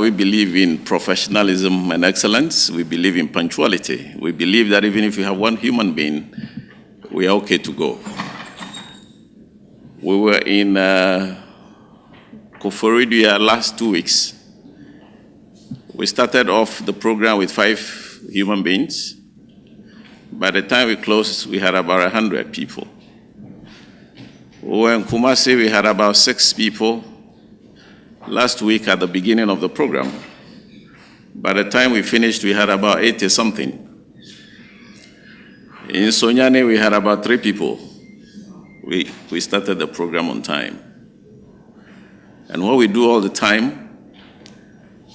We believe in professionalism and excellence. We believe in punctuality. We believe that even if you have one human being, we are okay to go. We were in Koforidua last 2 weeks. We started off the program with 5 human beings. By the time we closed, we had about 100 people. We were in Kumasi, we had about 6 people. Last week at the beginning of the program, by the time we finished, we had about 80-something. In Sonyani, we had about 3 people. We started the program on time. And what we do all the time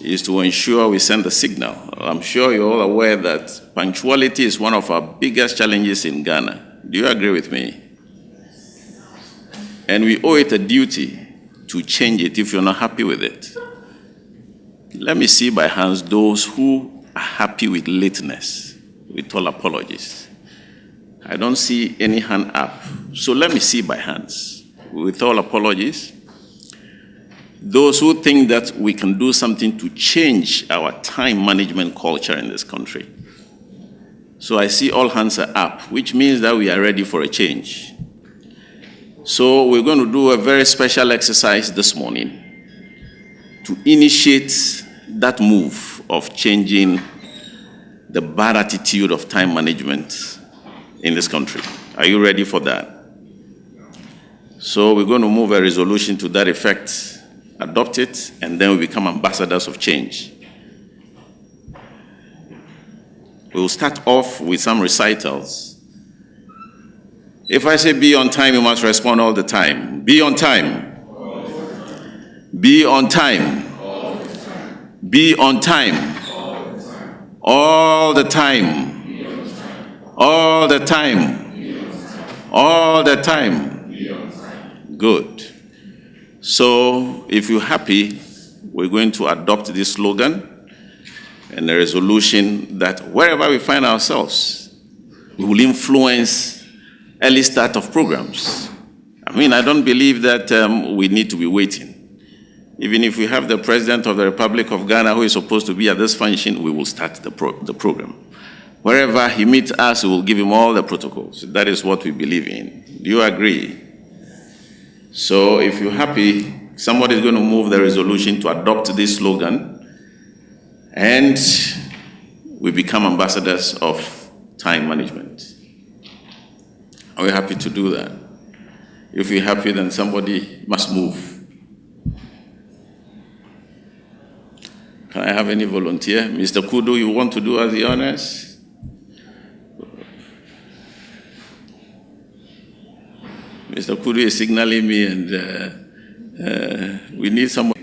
is to ensure we send a signal. I'm sure you're all aware that punctuality is one of our biggest challenges in Ghana. Do you agree with me? And we owe it a duty to change it if you're not happy with it. Let me see by hands those who are happy with lateness, with all apologies. I don't see any hand up. So let me see by hands, with all apologies. Those who think that we can do something to change our time management culture in this country. So I see all hands are up, which means that we are ready for a change. So we're going to do a very special exercise this morning to initiate that move of changing the bad attitude of time management in this country. Are you ready for that? So we're going to move a resolution to that effect, adopt it, and then we become ambassadors of change. We'll start off with some recitals. If I say be on time, you must respond all the time. Be on time. Be on time. Be on time. All the time. All the time. All the time. Good. So if you're happy, we're going to adopt this slogan and a resolution that wherever we find ourselves, we will influence early start of programs. I mean, I don't believe that we need to be waiting. Even if we have the President of the Republic of Ghana who is supposed to be at this function, we will start the program. Wherever he meets us, we will give him all the protocols. That is what we believe in. Do you agree? So if you're happy, somebody is going to move the resolution to adopt this slogan, and we become ambassadors of time management. Are we happy to do that? If you're happy, then somebody must move. Can I have any volunteer? Mr. Kudu, you want to do us the honors? Mr. Kudu is signaling me, and we need someone.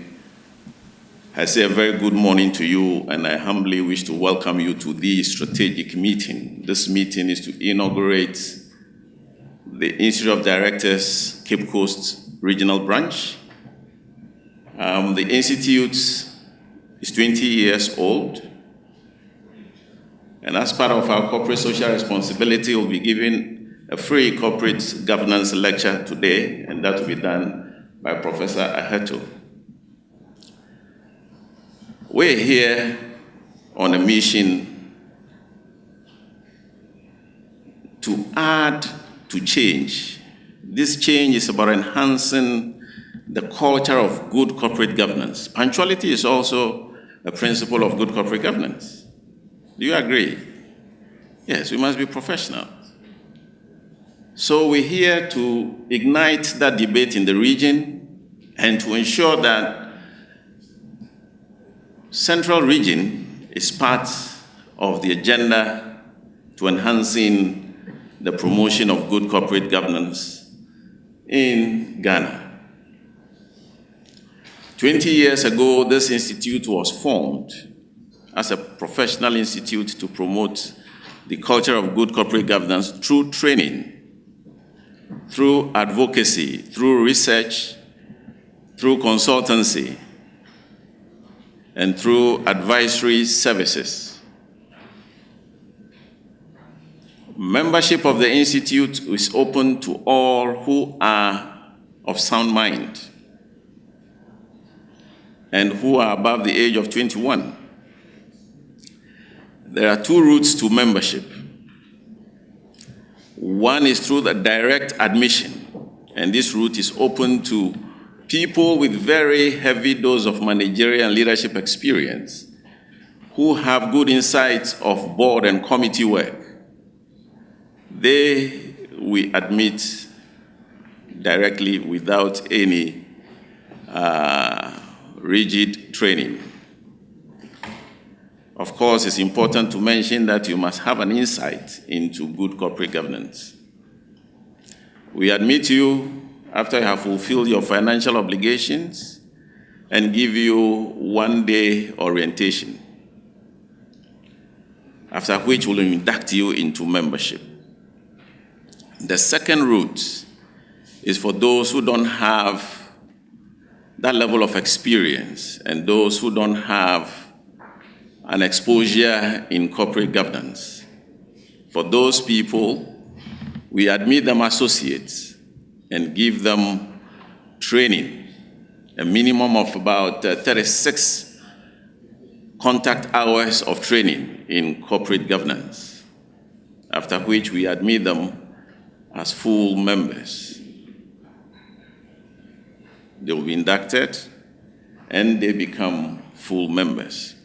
I say a very good morning to you, and I humbly wish to welcome you to the strategic meeting. This meeting is to inaugurate the Institute of Directors, Cape Coast Regional Branch. The Institute is 20 years old. And as part of our corporate social responsibility, we'll be giving a free corporate governance lecture today, and that will be done by Professor Aheto. We're here on a mission to add to change. This change is about enhancing the culture of good corporate governance. Punctuality is also a principle of good corporate governance. Do you agree? Yes, we must be professional. So we're here to ignite that debate in the region and to ensure that Central Region is part of the agenda to enhancing the promotion of good corporate governance in Ghana. 20 years ago, this institute was formed as a professional institute to promote the culture of good corporate governance through training, through advocacy, through research, through consultancy, and through advisory services. Membership of the Institute is open to all who are of sound mind. and who are above the age of 21. There are two routes to membership. One is through the direct admission, and this route is open to people with very heavy dose of managerial and leadership experience who have good insights of board and committee work. We admit directly without any rigid training. Of course, it's important to mention that you must have an insight into good corporate governance. We admit you after you have fulfilled your financial obligations and give you 1-day orientation, after which we'll induct you into membership. The second route is for those who don't have that level of experience and those who don't have an exposure in corporate governance. For those people, we admit them associates and give them training, a minimum of about 36 contact hours of training in corporate governance, after which we admit them as full members. They will be inducted and they become full members.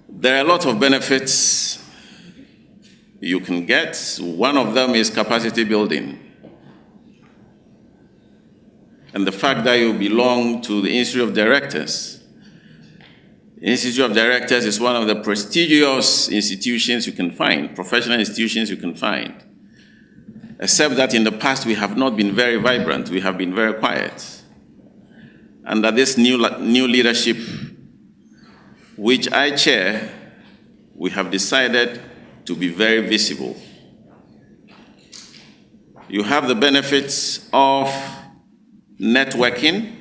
There are a lot of benefits you can get. One of them is capacity building. And the fact that you belong to the Institute of Directors. The Institute of Directors is one of the prestigious institutions you can find, professional institutions you can find. Except that in the past we have not been very vibrant, we have been very quiet. Under this new leadership, which I chair, we have decided to be very visible. You have the benefits of networking.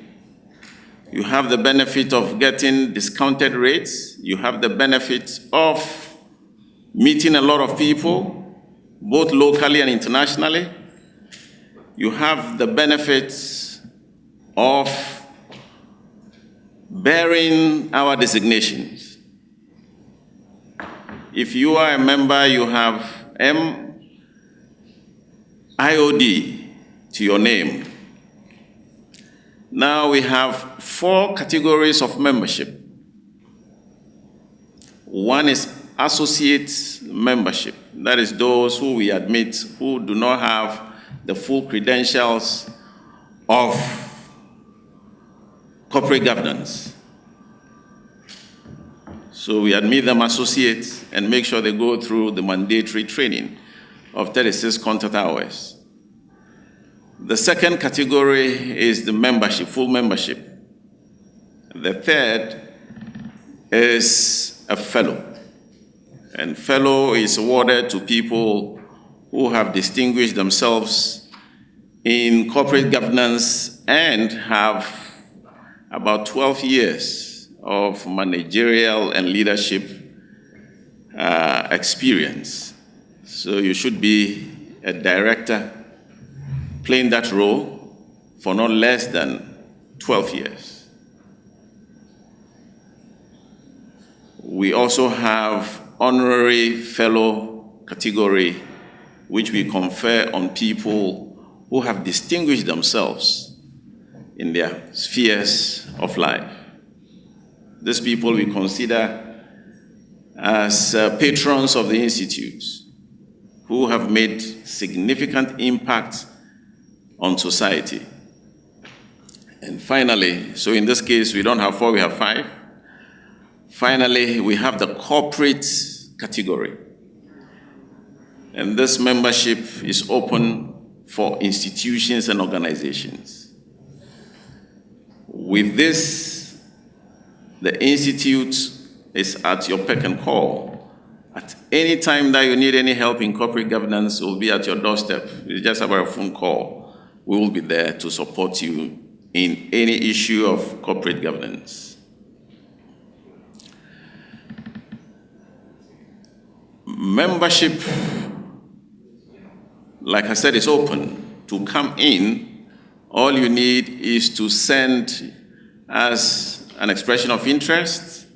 You have the benefit of getting discounted rates. You have the benefit of meeting a lot of people, both locally and internationally. You have the benefits of bearing our designations. If you are a member, you have MIOD to your name. Now we have 4 categories of membership. One is associate membership. That is those who we admit who do not have the full credentials of corporate governance. So we admit them associates and make sure they go through the mandatory training of 36 contact hours. The second category is the membership, full membership. The third is a fellow. And fellow is awarded to people who have distinguished themselves in corporate governance and have about 12 years of managerial and leadership experience. So you should be a director playing that role for not less than 12 years. We also have honorary fellow category, which we confer on people who have distinguished themselves in their spheres of life. These people we consider as patrons of the Institute who have made significant impact on society. And finally, so in this case, we don't have 4, we have 5. Finally, we have the corporate category. And this membership is open for institutions and organizations. With this, the Institute is at your beck and call. At any time that you need any help in corporate governance, it will be at your doorstep. It's just about a phone call. We will be there to support you in any issue of corporate governance. Membership, like I said, is open. To come in, all you need is to send as an expression of interest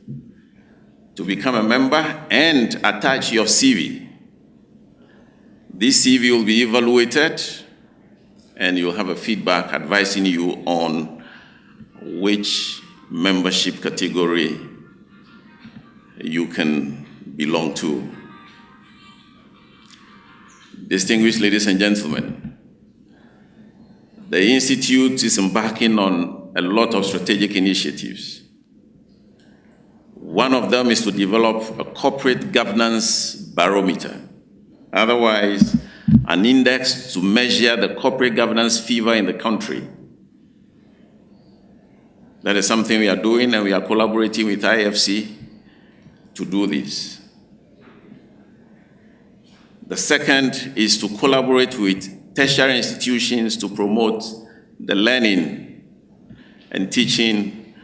to become a member and attach your CV. This CV will be evaluated and you'll have a feedback advising you on which membership category you can belong to. Distinguished ladies and gentlemen, the Institute is embarking on a lot of strategic initiatives. One of them is to develop a corporate governance barometer, otherwise an index to measure the corporate governance fever in the country. That is something we are doing, and we are collaborating with IFC to do this. The second is to collaborate with tertiary institutions to promote the learning and teaching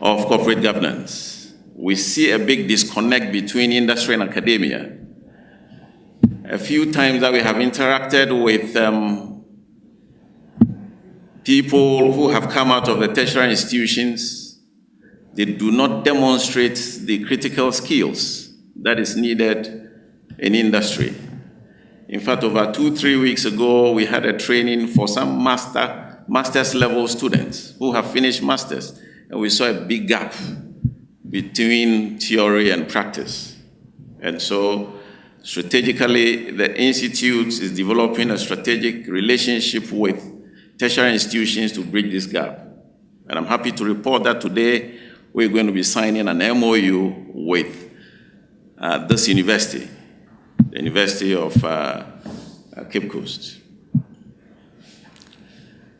of corporate governance. We see a big disconnect between industry and academia. A few times that we have interacted with people who have come out of the tertiary institutions, they do not demonstrate the critical skills that is needed in industry. In fact, over 2-3 weeks ago, we had a training for some master's level students who have finished masters, and we saw a big gap between theory and practice. And so, strategically, the Institute is developing a strategic relationship with tertiary institutions to bridge this gap. And I'm happy to report that today we're going to be signing an MOU with this university, the University of Cape Coast.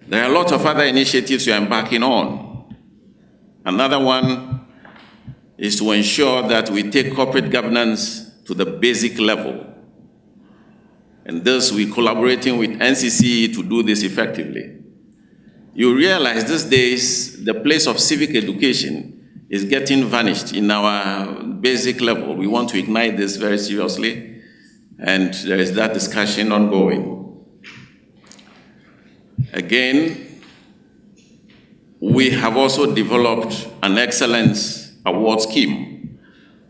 There are a lot of other initiatives we are embarking on. Another one is to ensure that we take corporate governance to the basic level. And thus, we're collaborating with NCCE to do this effectively. You realize these days, the place of civic education is getting vanished in our basic level. We want to ignite this very seriously, and there is that discussion ongoing. Again, we have also developed an excellence award scheme,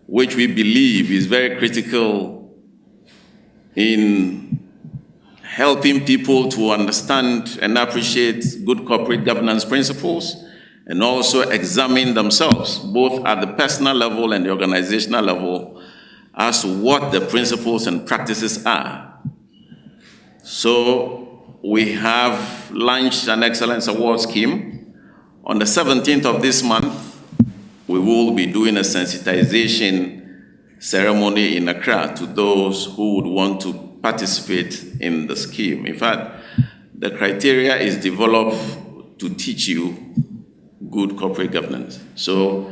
which we believe is very critical in helping people to understand and appreciate good corporate governance principles, and also examine themselves, both at the personal level and the organizational level, as to what the principles and practices are. So we have launched an Excellence Award scheme. On the 17th of this month, we will be doing a sensitization ceremony in Accra to those who would want to participate in the scheme. In fact, the criteria is developed to teach you good corporate governance. So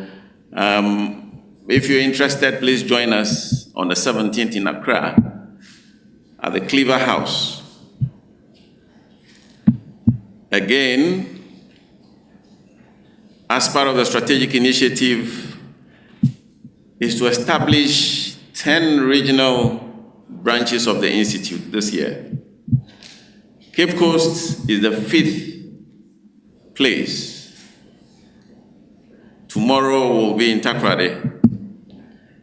if you're interested, please join us on the 17th in Accra at the Cleaver House. Again, as part of the strategic initiative, is to establish 10 regional branches of the Institute this year. Cape Coast is the 5th place. Tomorrow we'll be in Takoradi.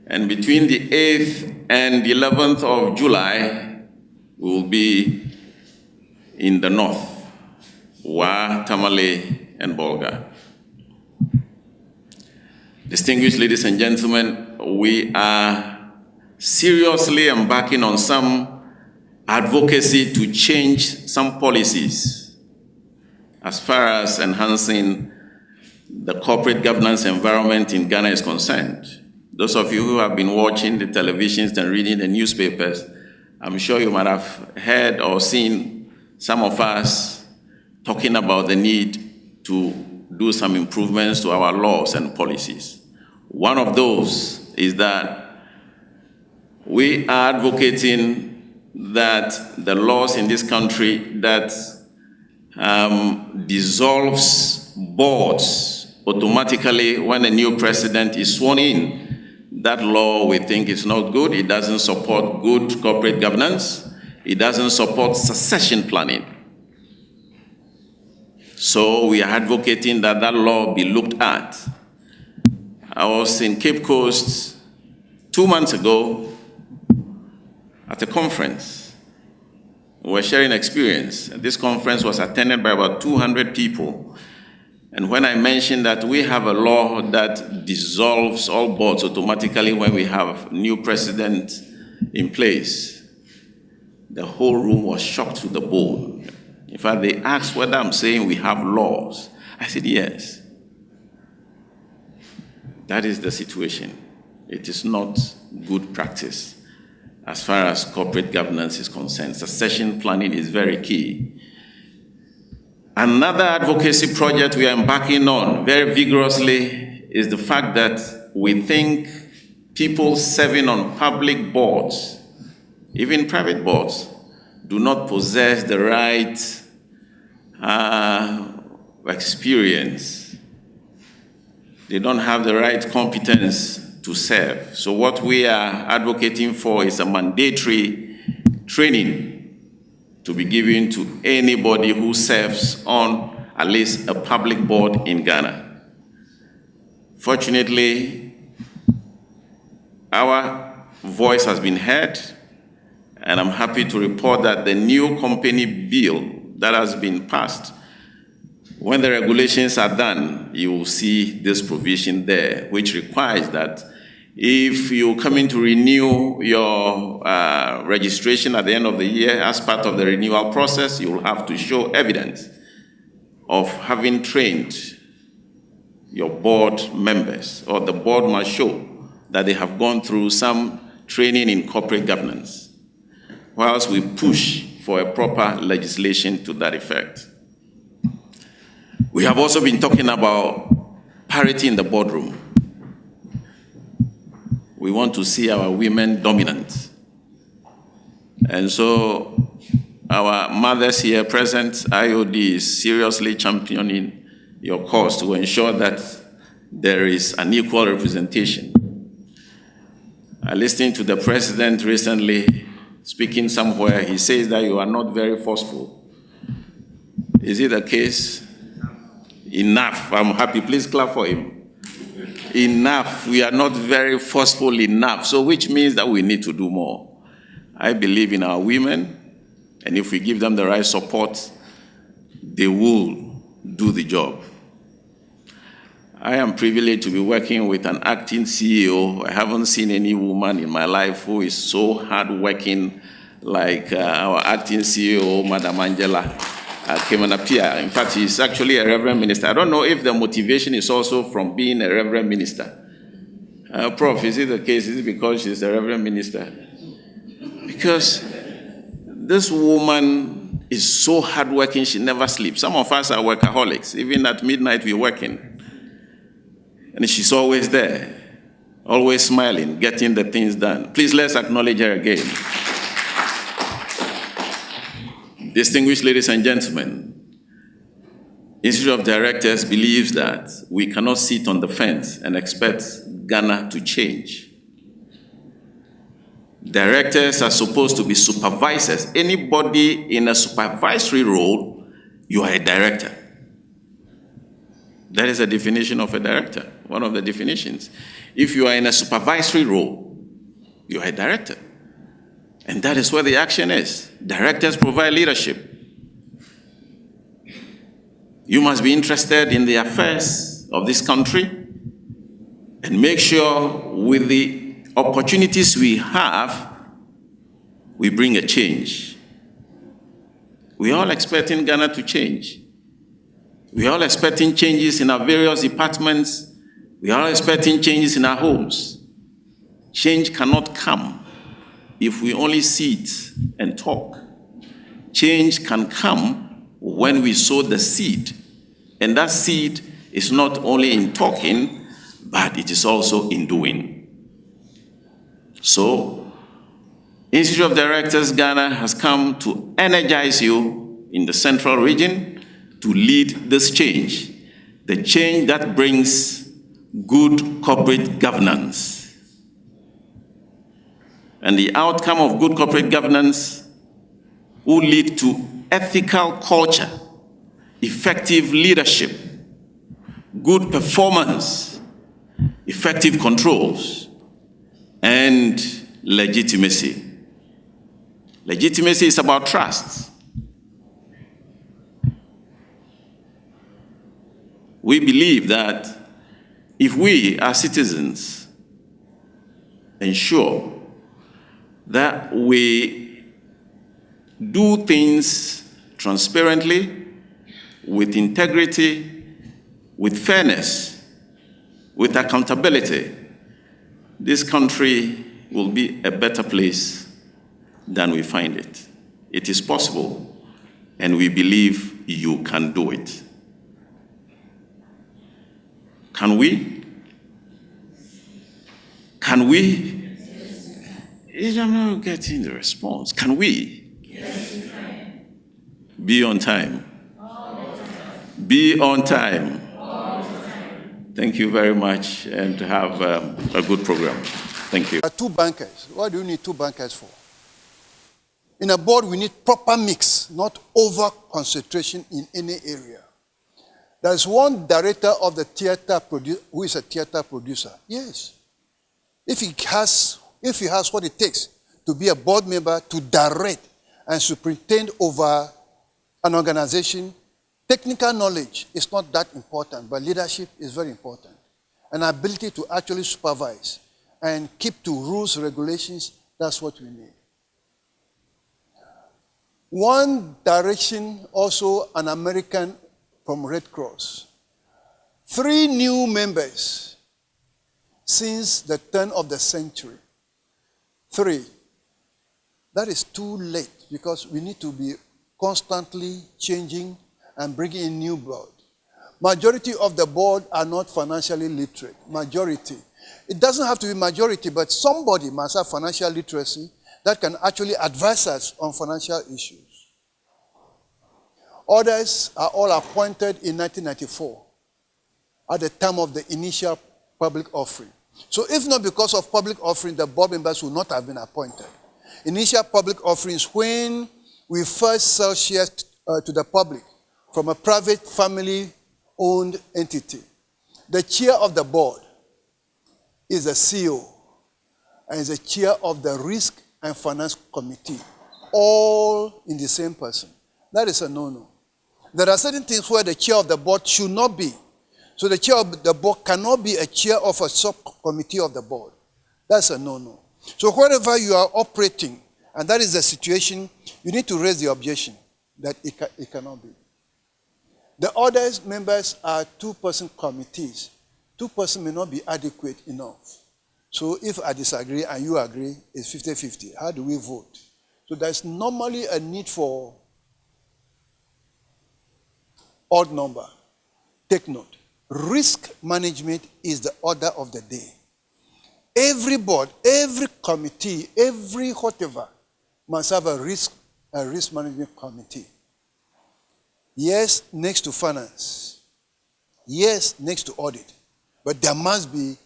And between the 8th and the 11th of July, we'll be in the north, Wa, Tamale, and Bolga. Distinguished ladies and gentlemen, we are seriously embarking on some advocacy to change some policies as far as enhancing the corporate governance environment in Ghana is concerned. Those of you who have been watching the televisions and reading the newspapers, I'm sure you might have heard or seen some of us talking about the need to do some improvements to our laws and policies. One of those is that we are advocating that the laws in this country that dissolves boards automatically when a new president is sworn in, that law we think is not good. It doesn't support good corporate governance. It doesn't support succession planning. So we are advocating that that law be looked at. I was in Cape Coast 2 months ago at a conference. We were sharing experience. This conference was attended by about 200 people. And when I mentioned that we have a law that dissolves all boards automatically when we have new president in place, the whole room was shocked to the bone. In fact, they asked whether I'm saying we have laws. I said, yes. That is the situation. It is not good practice as far as corporate governance is concerned. Succession planning is very key. Another advocacy project we are embarking on very vigorously is the fact that we think people serving on public boards, even private boards, do not possess the right experience. They don't have the right competence to serve. So what we are advocating for is a mandatory training to be given to anybody who serves on at least a public board in Ghana. Fortunately, our voice has been heard, and I'm happy to report that the new company bill that has been passed, when the regulations are done, you will see this provision there, which requires that if you come in to renew your registration at the end of the year, as part of the renewal process, you will have to show evidence of having trained your board members, or the board must show that they have gone through some training in corporate governance, whilst we push for a proper legislation to that effect. We have also been talking about parity in the boardroom. We want to see our women dominant. And so our mothers here present, IOD is seriously championing your cause to ensure that there is an equal representation. I listened to the president recently speaking somewhere. He says that you are not very forceful. Is it the case? Enough. I'm happy. Please clap for him. Enough. We are not very forceful enough. So which means that we need to do more. I believe in our women, and if we give them the right support, they will do the job. I am privileged to be working with an acting CEO. I haven't seen any woman in my life who is so hardworking like our acting CEO, Madam Angela Kemanapia. In fact, he's actually a reverend minister. I don't know if the motivation is also from being a reverend minister. Prof, is it the case? Is it because she's a reverend minister? Because this woman is so hardworking, she never sleeps. Some of us are workaholics. Even at midnight, we're working. And she's always there, always smiling, getting the things done. Please let's acknowledge her again. Distinguished ladies and gentlemen, Institute of Directors believes that we cannot sit on the fence and expect Ghana to change. Directors are supposed to be supervisors. Anybody in a supervisory role, you are a director. That is a definition of a director, one of the definitions. If you are in a supervisory role, you are a director. And that is where the action is. Directors provide leadership. You must be interested in the affairs of this country and make sure with the opportunities we have, we bring a change. We are all expecting Ghana to change. We are all expecting changes in our various departments. We are all expecting changes in our homes. Change cannot come if we only sit and talk. Change can come when we sow the seed. And that seed is not only in talking, but it is also in doing. So, Institute of Directors Ghana has come to energize you in the central region to lead this change, the change that brings good corporate governance. And the outcome of good corporate governance will lead to ethical culture effective leadership, good performance, effective controls, and legitimacy. Legitimacy is about trust. We believe that if we, as citizens, ensure that we do things transparently, with integrity, with fairness, with accountability, this country will be a better place than we find it. It is possible, and we believe you can do it. Can we? Can we? I'm not getting the response. Can we? Yes, we can. Be on time. All the time. Be on time. All the time. Thank you very much, and have a good program. Thank you. There are two bankers. What do you need two bankers for? In a board, we need proper mix, not over concentration in any area. There's one director of the theater who is a theater producer. Yes. If he has what it takes to be a board member, to direct and superintend over an organization, technical knowledge is not that important, but leadership is very important. An ability to actually supervise and keep to rules, regulations, that's what we need. One direction, also an American from Red Cross. 3 new members since the turn of the century. 3. That is too late because we need to be constantly changing and bringing in new blood. Majority of the board are not financially literate. Majority. It doesn't have to be majority, but somebody must have financial literacy that can actually advise us on financial issues. Others are all appointed in 1994 at the time of the initial public offering. So if not because of public offering, the board members would not have been appointed. Initial public offerings, when we first sell shares to the public from a private family-owned entity, the chair of the board is the CEO and is the chair of the Risk and Finance Committee, all in the same person. That is a no-no. There are certain things where the chair of the board should not be. So the chair of the board cannot be a chair of a subcommittee of the board. That's a no-no. So wherever you are operating, and that is the situation, you need to raise the objection that it cannot be. The other members are 2-person committees. 2 persons may not be adequate enough. So if I disagree and you agree, it's 50-50. How do we vote? So there's normally a need for odd number. Take note. Risk management is the order of the day. Every board, every committee, every whatever must have a risk management committee. Yes, next to finance. Yes, next to audit. But there must be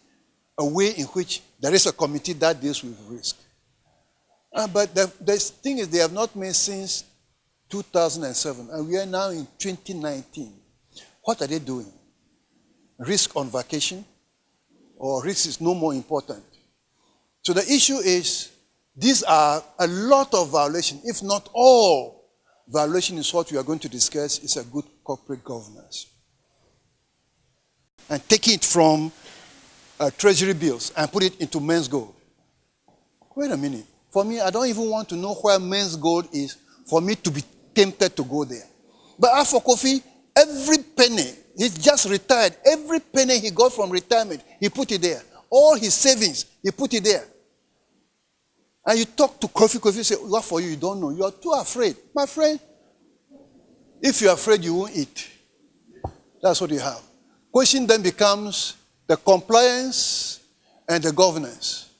a way in which there is a committee that deals with risk. But the thing is, they have not met since 2007, and we are now in 2019. What are they doing? Risk on vacation? Or risk is no more important? So the issue is, these are a lot of violations, if not all. Violation is what we are going to discuss, is a good corporate governance. And taking it from treasury bills and put it into men's gold. Wait a minute. For me, I don't even want to know where men's gold is for me to be tempted to go there. But as for Kofi, every penny, he's just retired. Every penny he got from retirement, he put it there. All his savings, he put it there. And you talk to Kofi, Kofi say, what for you? You don't know. You are too afraid. My friend, if you're afraid, you won't eat. That's what you have. Question then becomes the compliance and the governance.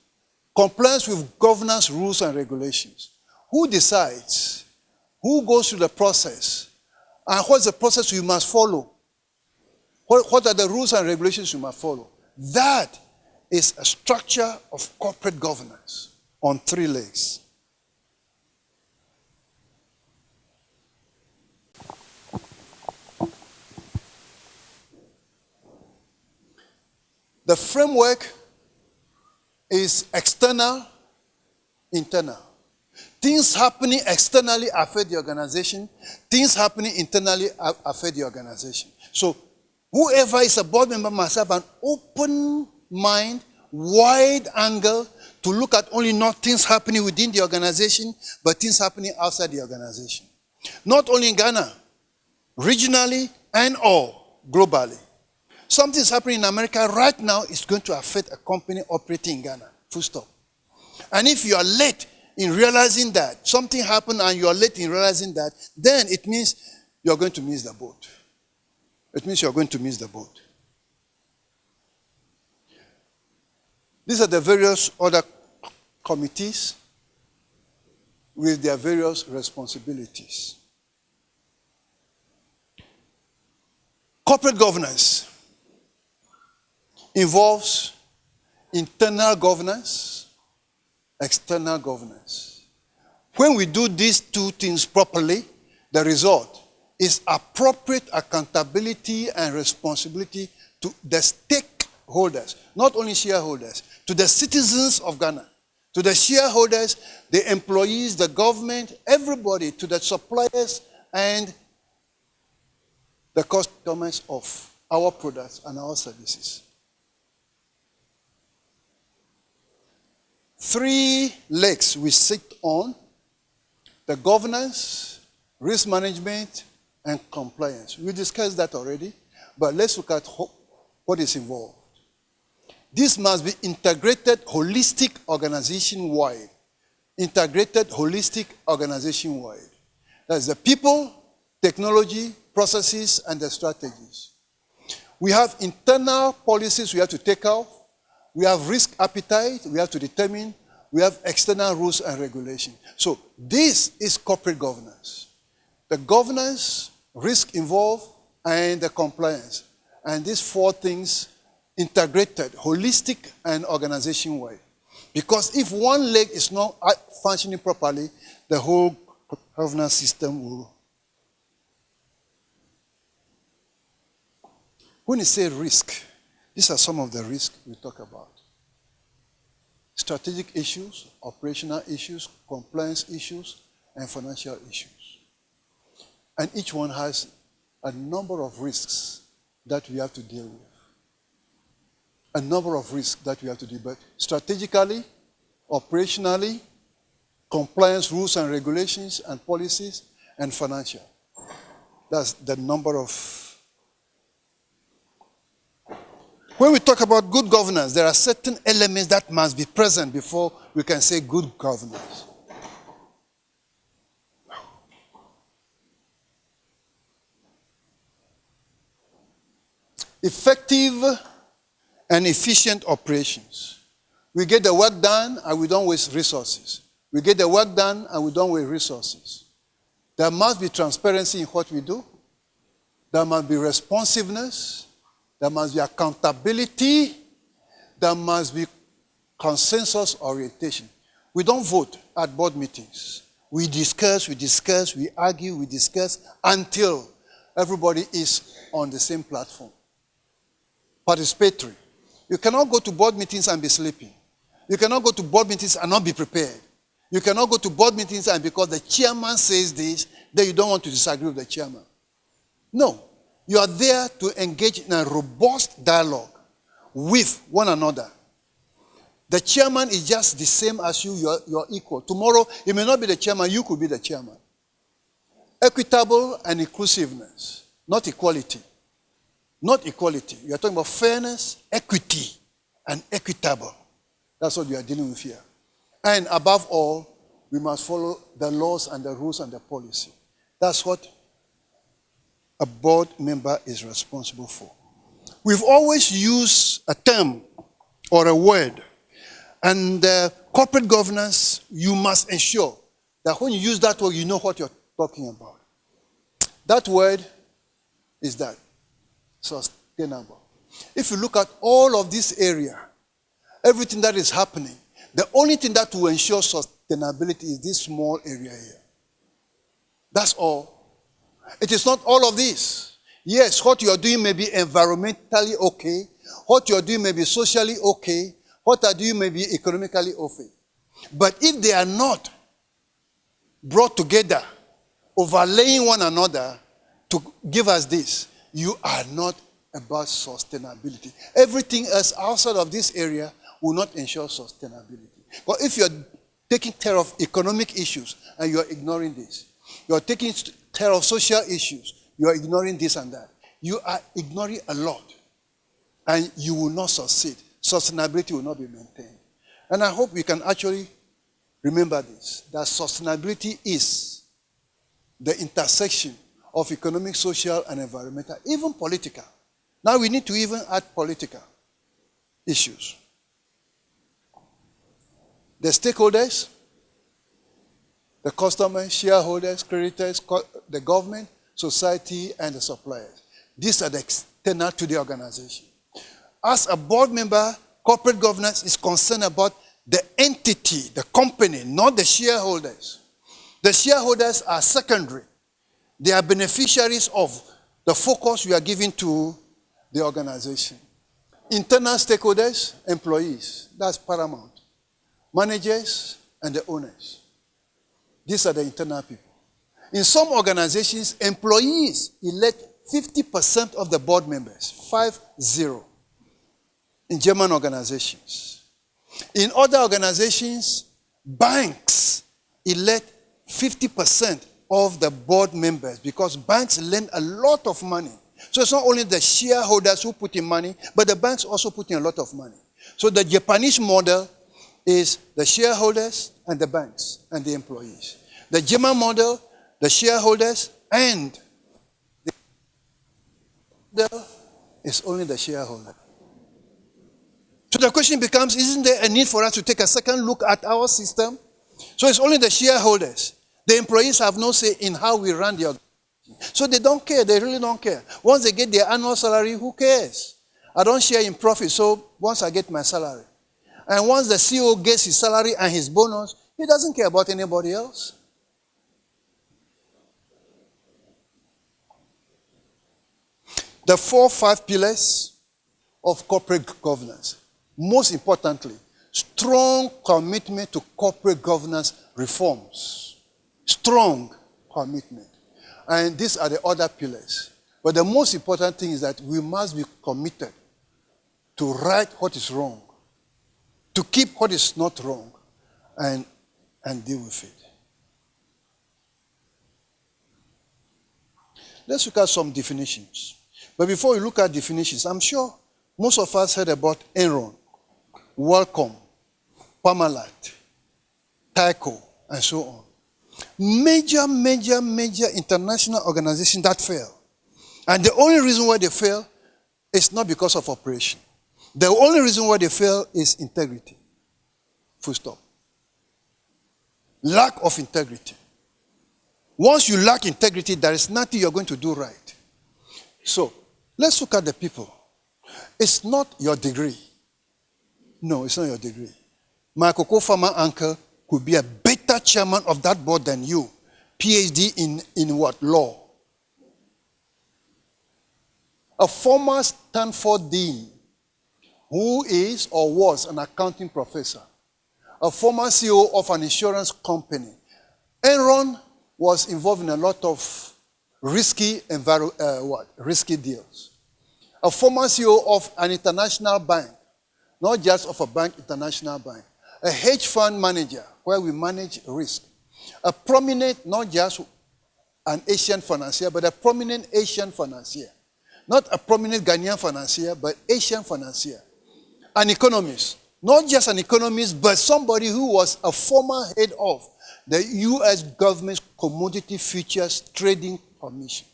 Compliance with governance rules and regulations. Who decides? Who goes through the process? And what's the process you must follow? What are the rules and regulations you must follow? That is a structure of corporate governance on 3 legs. The framework is external, internal. Things happening externally affect the organization. Things happening internally affect the organization. So whoever is a board member must have an open mind, wide angle to look at only not things happening within the organization, but things happening outside the organization. Not only in Ghana, regionally and or globally. Something is happening in America right now is going to affect a company operating in Ghana. Full stop. And if you are late in realizing that, something happened and you are late in realizing that, then it means you are going to miss the boat. It means you are going to miss the boat. These are the various other committees with their various responsibilities. Corporate governance involves internal governance, external governance. When we do these two things properly, the result is appropriate accountability and responsibility to the stakeholders, not only shareholders, to the citizens of Ghana, to the shareholders, the employees, the government, everybody, to the suppliers and the customers of our products and our services. 3 legs we sit on: the governance, risk management, and compliance. We discussed that already, but let's look at what is involved. This must be integrated, holistic, organization-wide. Integrated, holistic, organization-wide. That's the people, technology, processes, and the strategies. We have internal policies we have to take off. We have risk appetite we have to determine. We have external rules and regulations. So this is corporate governance. The governance, risk involved, and the compliance. And these 4 things integrated, holistic, and organization-wide. Because if one leg is not functioning properly, the whole governance system will. When you say risk, these are some of the risks we talk about. Strategic issues, operational issues, compliance issues, and financial issues. And each one has a number of risks that we have to deal with. A number of risks that we have to deal with. Strategically, operationally, compliance rules and regulations and policies, and financial. That's the number of. When we talk about good governance, there are certain elements that must be present before we can say good governance. Effective and efficient operations. We get the work done and we don't waste resources. We get the work done and we don't waste resources. There must be transparency in what we do. There must be responsiveness. There must be accountability. There must be consensus orientation. We don't vote at board meetings. We discuss, we argue, we discuss until everybody is on the same platform. Participatory. You cannot go to board meetings and be sleeping. You cannot go to board meetings and not be prepared. You cannot go to board meetings and because the chairman says this, then you don't want to disagree with the chairman. No. You are there to engage in a robust dialogue with one another. The chairman is just the same as you. You are equal. Tomorrow, he may not be the chairman. You could be the chairman. Equitable and inclusiveness, not equality. Not equality. You are talking about fairness, equity, and equitable. That's what we are dealing with here. And above all, we must follow the laws and the rules and the policy. That's what a board member is responsible for. We've always used a term or a word. And corporate governance, you must ensure that when you use that word, you know what you're talking about. That word is that. Sustainable. If you look at all of this area, everything that is happening, the only thing that will ensure sustainability is this small area here. That's all. It is not all of this. Yes, what you are doing may be environmentally okay, What you're doing may be socially okay. What you're doing may be economically okay. But if they are not brought together, overlaying one another to give us this, you are not about sustainability. Everything else outside of this area will not ensure sustainability. But if you're taking care of economic issues and you're ignoring this, you're taking care of social issues, you're ignoring this and that, you are ignoring a lot. And you will not succeed. Sustainability will not be maintained. And I hope we can actually remember this, that sustainability is the intersection of economic, social, and environmental, even political. Now we need to even add political issues. The stakeholders, the customers, shareholders, creditors, the government, society, and the suppliers. These are the external to the organization. As a board member, corporate governance is concerned about the entity, the company, not the shareholders. The shareholders are secondary. They are beneficiaries of the focus we are giving to the organization. Internal stakeholders, employees, that's paramount. Managers and the owners. These are the internal people. In some organizations, employees elect 50% of the board members, 50, in German organizations. In other organizations, banks elect 50% of the board members because banks lend a lot of money. So it's not only the shareholders who put in money, but the banks also put in a lot of money. So the Japanese model is the shareholders and the banks and the employees. The German model, the shareholders and the model is only the shareholder. So the question becomes, isn't there a need for us to take a second look at our system? So it's only the shareholders. The employees have no say in how we run the organization. So they don't care. They really don't care. Once they get their annual salary, who cares? I don't share in profit, so once I get my salary. And once the CEO gets his salary and his bonus, he doesn't care about anybody else. The 4 or 5 pillars of corporate governance. Most importantly, strong commitment to corporate governance reforms. Strong commitment. And these are the other pillars. But the most important thing is that we must be committed to right what is wrong, to keep what is not wrong, and deal with it. Let's look at some definitions. But before we look at definitions, I'm sure most of us heard about Enron, Welcome, Parmalat, Tyco, and so on. Major international organizations that fail. And the only reason why they fail is not because of operation. The only reason why they fail is integrity. Full stop. Lack of integrity. Once you lack integrity, there is nothing you're going to do right. So, let's look at the people. It's not your degree. No, it's not your degree. My cocoa farmer uncle could be a better chairman of that board than you. PhD in what? Law. A former Stanford dean who is or was an accounting professor. A former CEO of an insurance company. Enron was involved in a lot of risky deals. A former CEO of an international bank, not just of a bank, international bank. A hedge fund manager where we manage risk. A prominent, not just an Asian financier, but a prominent Asian financier. Not a prominent Ghanaian financier, but Asian financier. An economist. Not just an economist, but somebody who was a former head of the U.S. government's Commodity Futures Trading Commission.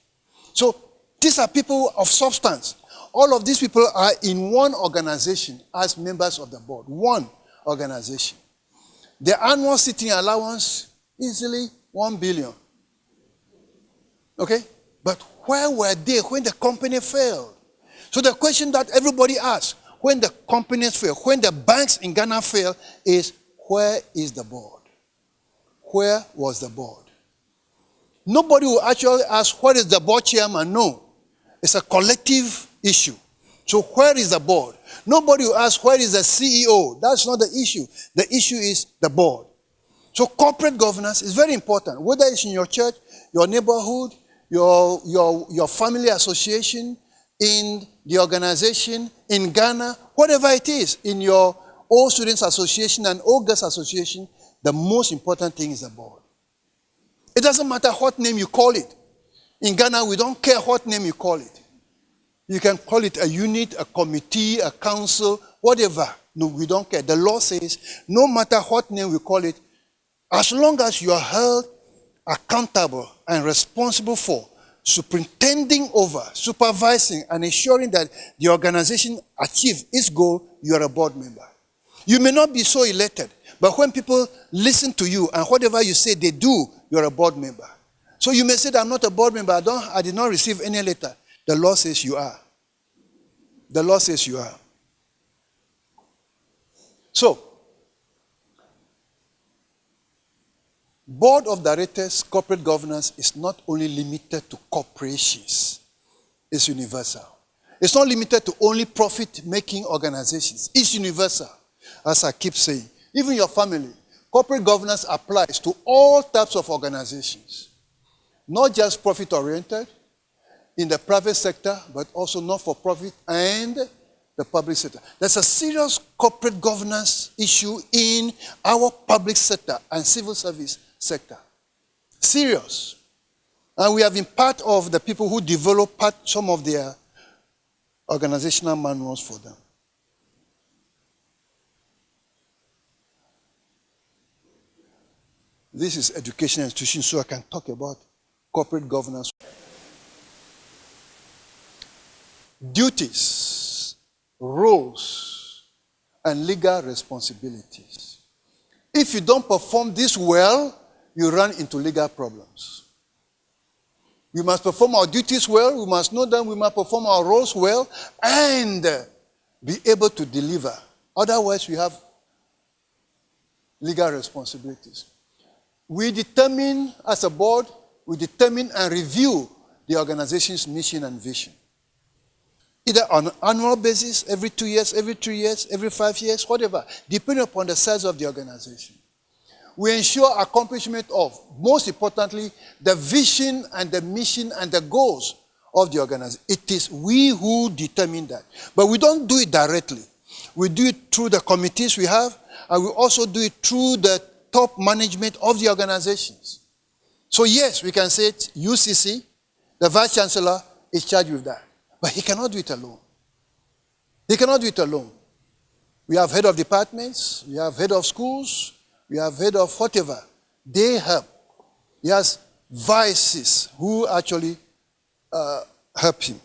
So these are people of substance. All of these people are in one organization as members of the board. One organization. The annual sitting allowance, easily 1 billion. Okay? But where were they when the company failed? So the question that everybody asks, when the companies fail, when the banks in Ghana fail, is where is the board? Where was the board? Nobody will actually ask, what is the board chairman? No. It's a collective issue. So where is the board? Nobody will ask, where is the CEO? That's not the issue. The issue is the board. So corporate governance is very important, whether it's in your church, your neighborhood, your family association, in the organization, in Ghana, whatever it is, in your All Students Association and All Girls Association, the most important thing is the board. It doesn't matter what name you call it. In Ghana, we don't care what name you call it. You can call it a unit, a committee, a council, whatever. No, we don't care. The law says, no matter what name we call it, as long as you are held accountable and responsible for superintending over, supervising, and ensuring that the organization achieves its goal, you are a board member. You may not be so elected, but when people listen to you and whatever you say they do, you are a board member. So you may say that I'm not a board member, I did not receive any letter. The law says you are. The law says you are. So, board of directors, corporate governance is not only limited to corporations, it's universal. It's not limited to only profit-making organizations. It's universal, as I keep saying. Even your family, corporate governance applies to all types of organizations. Not just profit-oriented in the private sector, but also not-for-profit and the public sector. There's a serious corporate governance issue in our public sector and civil service sector. Serious. And we have been part of the people who develop some of their organizational manuals for them. This is educational institution, so I can talk about corporate governance. Duties, roles, and legal responsibilities. If you don't perform this well, you run into legal problems. We must perform our duties well, we must know them, we must perform our roles well, and be able to deliver. Otherwise, we have legal responsibilities. We determine, as a board, we determine and review the organization's mission and vision. Either on an annual basis, every 2 years, every 3 years, every 5 years, whatever, depending upon the size of the organization. We ensure accomplishment of, most importantly, the vision and the mission and the goals of the organization. It is we who determine that. But we don't do it directly. We do it through the committees we have, and we also do it through the top management of the organizations. So yes, we can say it, UCC, the Vice Chancellor, is charged with that. But he cannot do it alone. He cannot do it alone. We have head of departments, we have head of schools, we have head of whatever. They help. He has vices who actually help him.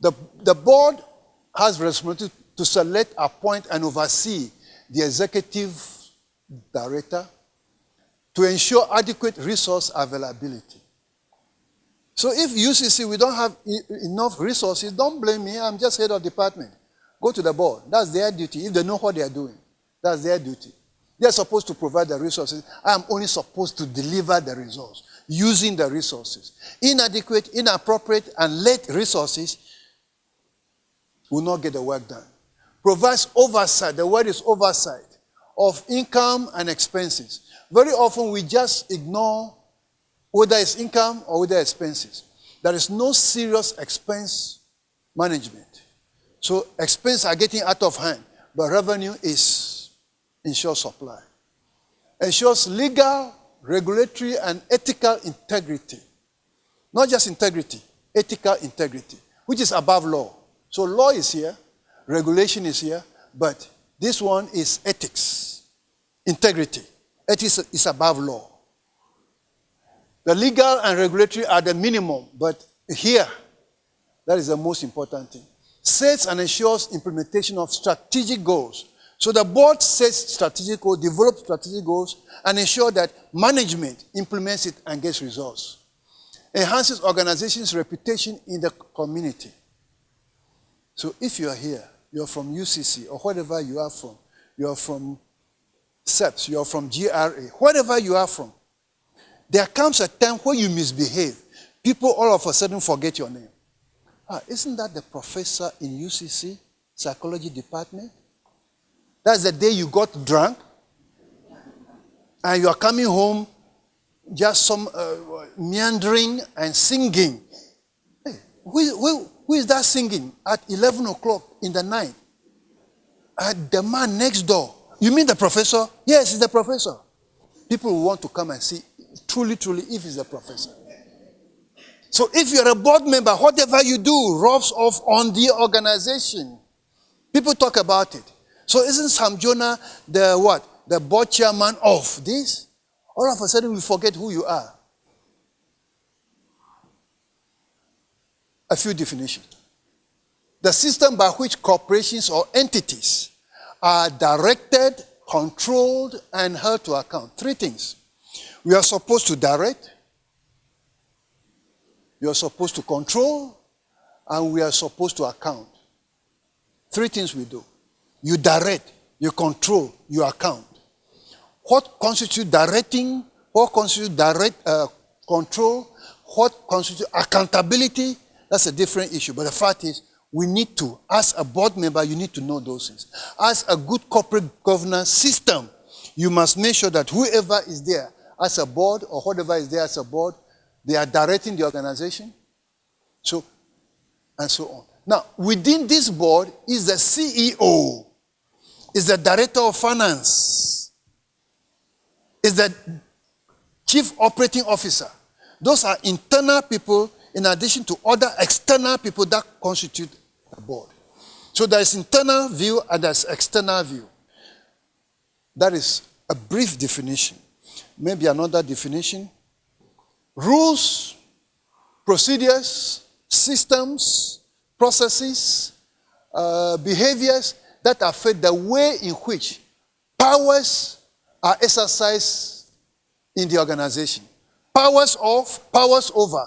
The board has responsibility to select, appoint, and oversee the executive director to ensure adequate resource availability. So if UCC, we don't have enough resources, don't blame me, I'm just head of department. Go to the board. That's their duty. If they know what they are doing, that's their duty. They're supposed to provide the resources. I'm only supposed to deliver the resource, using the resources. Inadequate, inappropriate, and late resources will not get the work done. Provides oversight, the word is oversight, of income and expenses. Very often we just ignore whether it's income or whether expenses. There is no serious expense management. So expenses are getting out of hand, but revenue is in short supply. Ensures legal, regulatory, and ethical integrity. Not just integrity, ethical integrity, which is above law. So law is here, regulation is here, but this one is ethics, integrity. Ethics is above law. The legal and regulatory are the minimum, but here, that is the most important thing. Sets and ensures implementation of strategic goals. So the board sets strategic goals, develops strategic goals, and ensures that management implements it and gets results. Enhances organization's reputation in the community. So if you are here, you're from UCC or whatever you are from, you're from SEPS, you're from GRA, whatever you are from, there comes a time when you misbehave. People all of a sudden forget your name. Isn't that the professor in UCC, psychology department? That's the day you got drunk and you are coming home just some meandering and singing. Hey, who is that singing at 11 o'clock in the night? The man next door. You mean the professor? Yes, it's the professor. People will want to come and see truly, if it's the professor. So if you're a board member, whatever you do rubs off on the organization. People talk about it. So isn't Sam Jonah the what? The board chairman of this? All of a sudden we forget who you are. A few definitions. The system by which corporations or entities are directed, controlled, and held to account. Three things. We are supposed to direct, you are supposed to control, and we are supposed to account. Three things we do. You direct, you control, you account. What constitutes directing? What constitutes control? What constitutes accountability? That's a different issue. But the fact is, we need to, as a board member, you need to know those things. As a good corporate governance system, you must make sure that whoever is there as a board or whatever is there as a board, they are directing the organization. So, and so on. Now, within this board is the CEO, is the director of finance, is the chief operating officer. Those are internal people in addition to other external people that constitute the board. So there is internal view and there's external view. That is a brief definition. Maybe another definition. Rules, procedures, systems, processes, behaviors that affect the way in which powers are exercised in the organization. Powers of, powers over,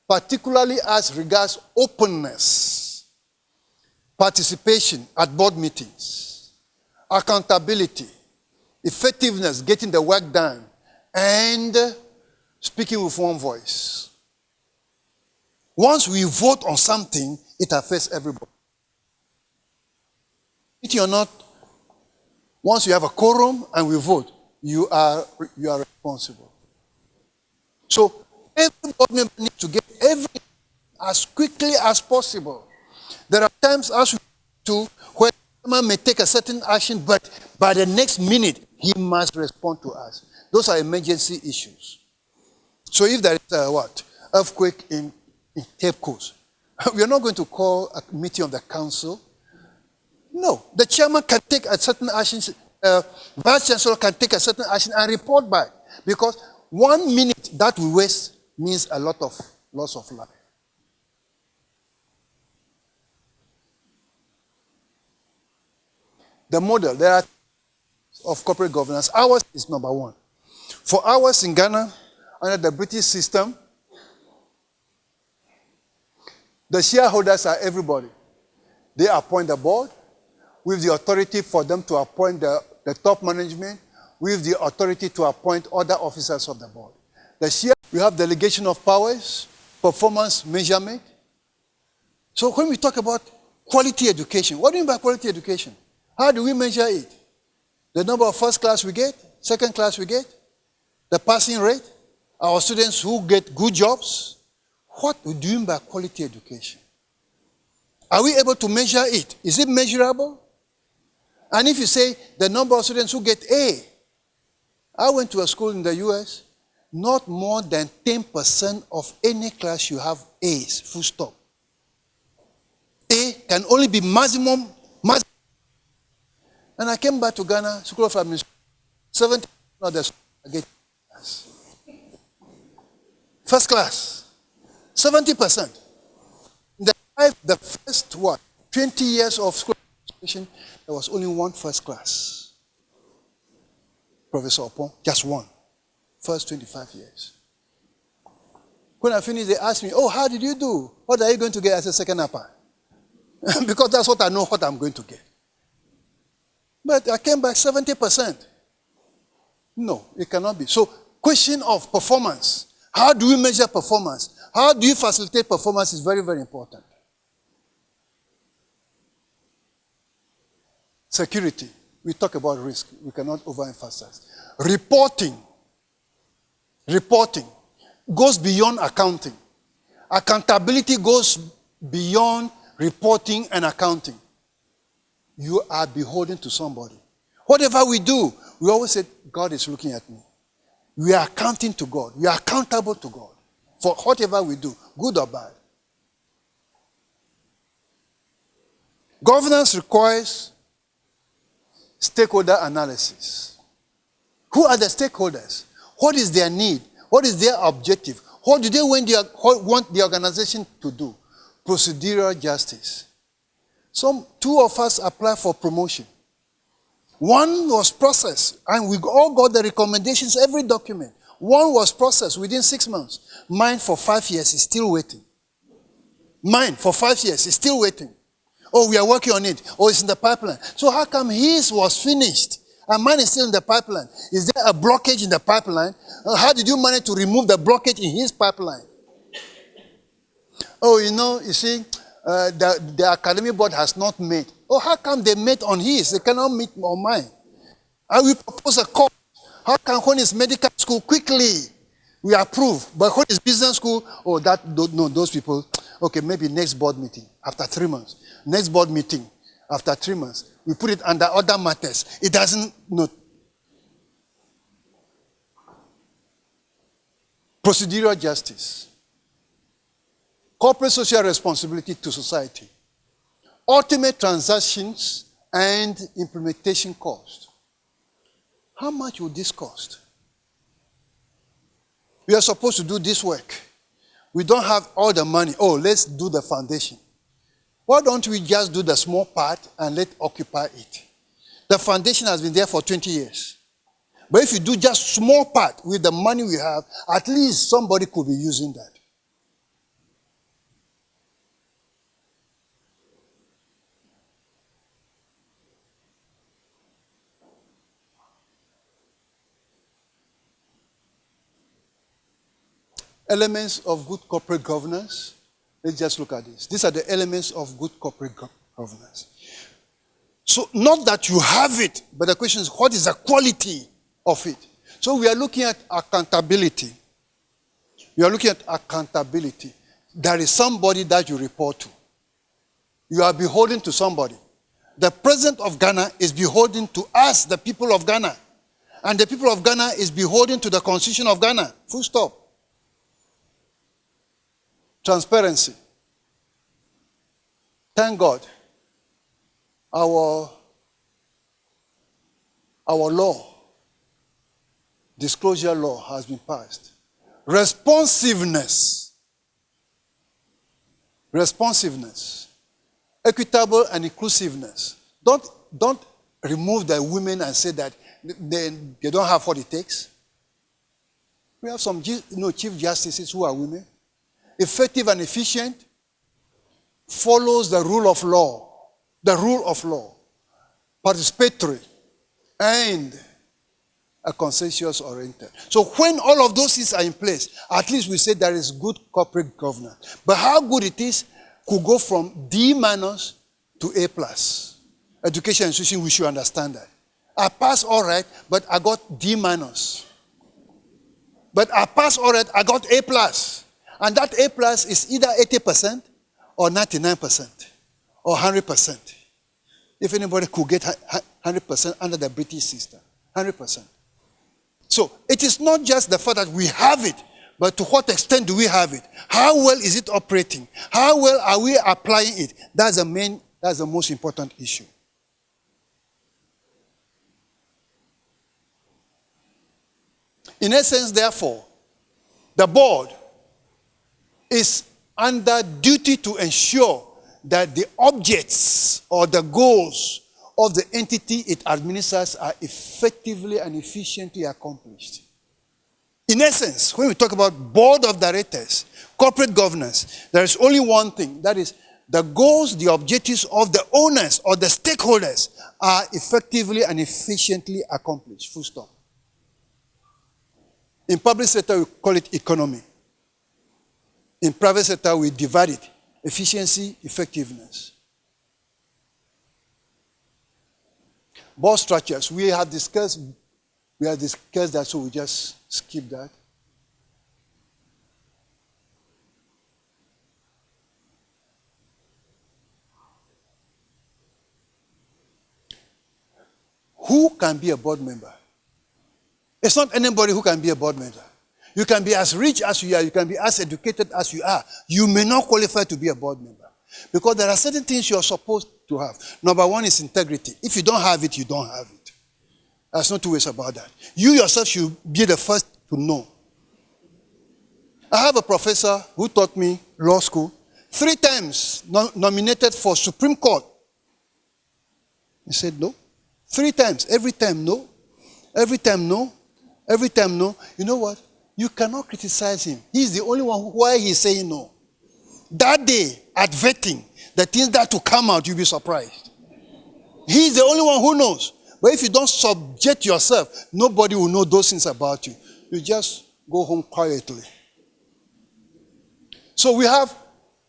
particularly as regards openness, participation at board meetings, accountability, effectiveness, getting the work done, and speaking with one voice. Once we vote on something, it affects everybody. If you're not, once you have a quorum and we vote, you are responsible. So every board member needs to get everything as quickly as possible. There are times as we do where someone may take a certain action, but by the next minute, he must respond to us. Those are emergency issues. So if there is a earthquake in Cape Coast, we are not going to call a meeting of the council. No, the chairman can take a certain action, vice chancellor can take a certain action and report back. Because 1 minute that we waste means a lot of loss of life. The model, there are of corporate governance. Ours is number one. For ours in Ghana, under the British system, the shareholders are everybody. They appoint the board with the authority for them to appoint the top management, with the authority to appoint other officers of the board. We have delegation of powers, performance measurement. So when we talk about quality education, what do you mean by quality education? How do we measure it? The number of first class we get, second class we get, the passing rate, our students who get good jobs. What do you mean by quality education? Are we able to measure it? Is it measurable? And if you say the number of students who get A, I went to a school in the US, not more than 10% of any class you have A's, full stop. A can only be maximum. And I came back to Ghana, School of Administration, 70% of the students get class. First class, 70%. In the first 20 years of school administration, there was only one first class. Professor Opon, just one. First 25 years. When I finished, they asked me, how did you do? What are you going to get as a second upper? Because that's what I know what I'm going to get. But I came back 70%. No, it cannot be. So, question of performance. How do we measure performance? How do you facilitate performance is very, very important. Security. We talk about risk. We cannot overemphasize. Reporting goes beyond accounting. Accountability goes beyond reporting and accounting. You are beholden to somebody. Whatever we do, we always say, God is looking at me. We are accounting to God. We are accountable to God for whatever we do, good or bad. Governance requires stakeholder analysis. Who are the stakeholders? What is their need? What is their objective? What do they want the organization to do? Procedural justice. Two of us apply for promotion. One was processed, and we all got the recommendations, every document. One was processed within 6 months. Mine for 5 years is still waiting. Mine for 5 years is still waiting. Oh, we are working on it. Oh, it's in the pipeline. So how come his was finished and mine is still in the pipeline? Is there a blockage in the pipeline? How did you manage to remove the blockage in his pipeline? Oh, you see, the academic board has not met. Oh, how come they met on his? They cannot meet on mine. I will propose a course. How come when it's medical school, quickly we approve, but when it's business school, those people, okay, maybe next board meeting after 3 months. Next board meeting after 3 months. We put it under other matters. It doesn't, Procedural justice. Corporate social responsibility to society. Ultimate transactions and implementation cost. How much would this cost? We are supposed to do this work. We don't have all the money. Oh, let's do the foundation. Why don't we just do the small part and let occupy it? The foundation has been there for 20 years. But if you do just small part with the money we have, at least somebody could be using that. Elements of good corporate governance. Let's just look at this. These are the elements of good corporate governance. So, not that you have it, but the question is, what is the quality of it? So, we are looking at accountability. We are looking at accountability. There is somebody that you report to. You are beholden to somebody. The president of Ghana is beholden to us, the people of Ghana. And the people of Ghana is beholden to the Constitution of Ghana. Full stop. Transparency. Thank God. Our law, disclosure law, has been passed. Responsiveness. Equitable and inclusiveness. Don't remove the women and say that they don't have what it takes. We have some chief justices who are women. Effective and efficient, follows the rule of law. The rule of law. Participatory and a consensus oriented. So when all of those things are in place, at least we say there is good corporate governance. But how good it is could go from D- to A+. Education institution, we should understand that. I passed all right, but I got D-. But I passed all right, I got A+. And that A+ is either 80% or 99% or 100%. If anybody could get 100% under the British system, 100%. So it is not just the fact that we have it, but to what extent do we have it? How well is it operating? How well are we applying it? That's the most important issue. In essence, therefore, the board is under duty to ensure that the objects or the goals of the entity it administers are effectively and efficiently accomplished. In essence, when we talk about board of directors, corporate governance, there is only one thing, that is the goals, the objectives of the owners or the stakeholders are effectively and efficiently accomplished. Full stop. In public sector, we call it economy. In private sector, we divide it. Efficiency, effectiveness. Board structures. We have discussed that, so we just skip that. Who can be a board member? It's not anybody who can be a board member. You can be as rich as you are. You can be as educated as you are. You may not qualify to be a board member. Because there are certain things you're supposed to have. Number one is integrity. If you don't have it, you don't have it. There's no two ways about that. You yourself should be the first to know. I have a professor who taught me law school, 3 times nominated for Supreme Court. He said no. 3 times. Every time no. Every time no. Every time no. You know what? You cannot criticize him. He's the only one why he's saying no. That day, at vetting, the things that will come out, you'll be surprised. He's the only one who knows. But if you don't subject yourself, nobody will know those things about you. You just go home quietly. So we have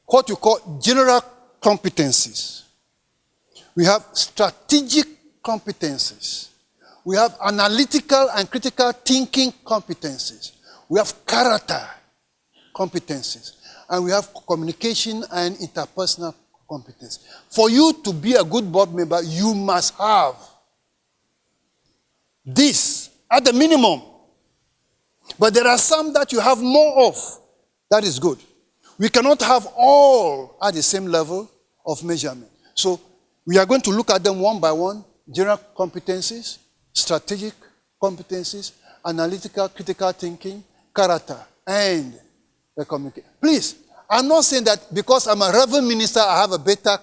what you call general competencies. We have strategic competencies. We have analytical and critical thinking competencies. We have character competencies. And we have communication and interpersonal competence. For you to be a good board member, you must have this at the minimum. But there are some that you have more of. That is good. We cannot have all at the same level of measurement. So we are going to look at them one by one. General competencies, strategic competencies, analytical, critical thinking, character, and the communication. Please, I'm not saying that because I'm a reverend minister, I have a better